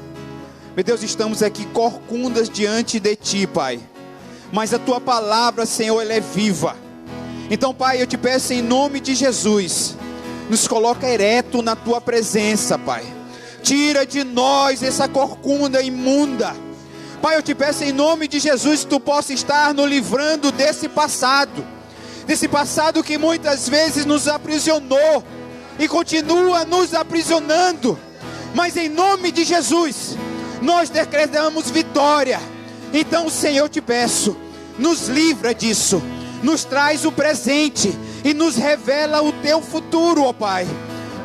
Meu Deus, estamos aqui corcundas diante de Ti, Pai. Mas a Tua palavra, Senhor, ela é viva. Então, Pai, eu te peço em nome de Jesus, nos coloca ereto na Tua presença, Pai. Tira de nós essa corcunda imunda. Pai, eu te peço em nome de Jesus que Tu possa estar nos livrando desse passado que muitas vezes nos aprisionou e continua nos aprisionando. Mas em nome de Jesus, nós decretamos vitória. Então, Senhor, eu te peço, nos livra disso, nos traz o presente e nos revela o Teu futuro, ó Pai.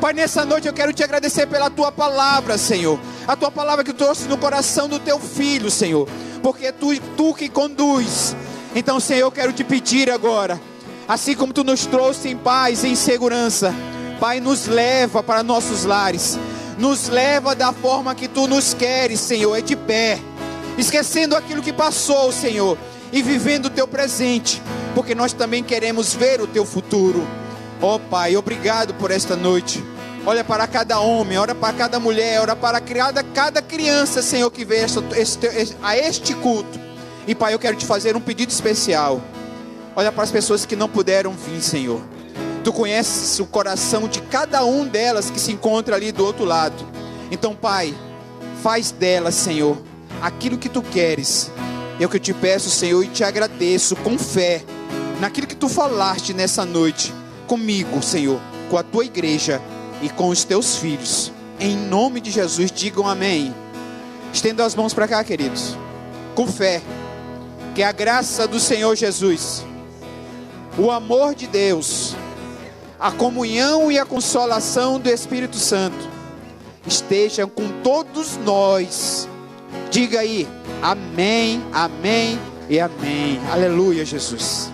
Pai, nessa noite eu quero te agradecer pela Tua palavra, Senhor. A Tua palavra que trouxe no coração do Teu Filho, Senhor. Porque é Tu que conduz. Então, Senhor, eu quero te pedir agora, assim como Tu nos trouxe em paz e em segurança, Pai, nos leva para nossos lares. Nos leva da forma que Tu nos queres, Senhor, é de pé. Esquecendo aquilo que passou, Senhor, e vivendo o Teu presente. Porque nós também queremos ver o Teu futuro. Ó Pai, obrigado por esta noite. Olha para cada homem, olha para cada mulher, olha para cada criança, Senhor, que veio a este culto. E Pai, eu quero te fazer um pedido especial. Olha para as pessoas que não puderam vir, Senhor. Tu conheces o coração de cada um delas que se encontra ali do outro lado. Então, Pai, faz delas, Senhor, aquilo que Tu queres. É o que eu te peço, Senhor, e te agradeço com fé naquilo que Tu falaste nessa noite comigo, Senhor, com a Tua igreja e com os Teus filhos. Em nome de Jesus, digam amém. Estendam as mãos para cá, queridos, com fé. Que a graça do Senhor Jesus, o amor de Deus, a comunhão e a consolação do Espírito Santo estejam com todos nós. Diga aí, amém, amém e amém. Aleluia, Jesus.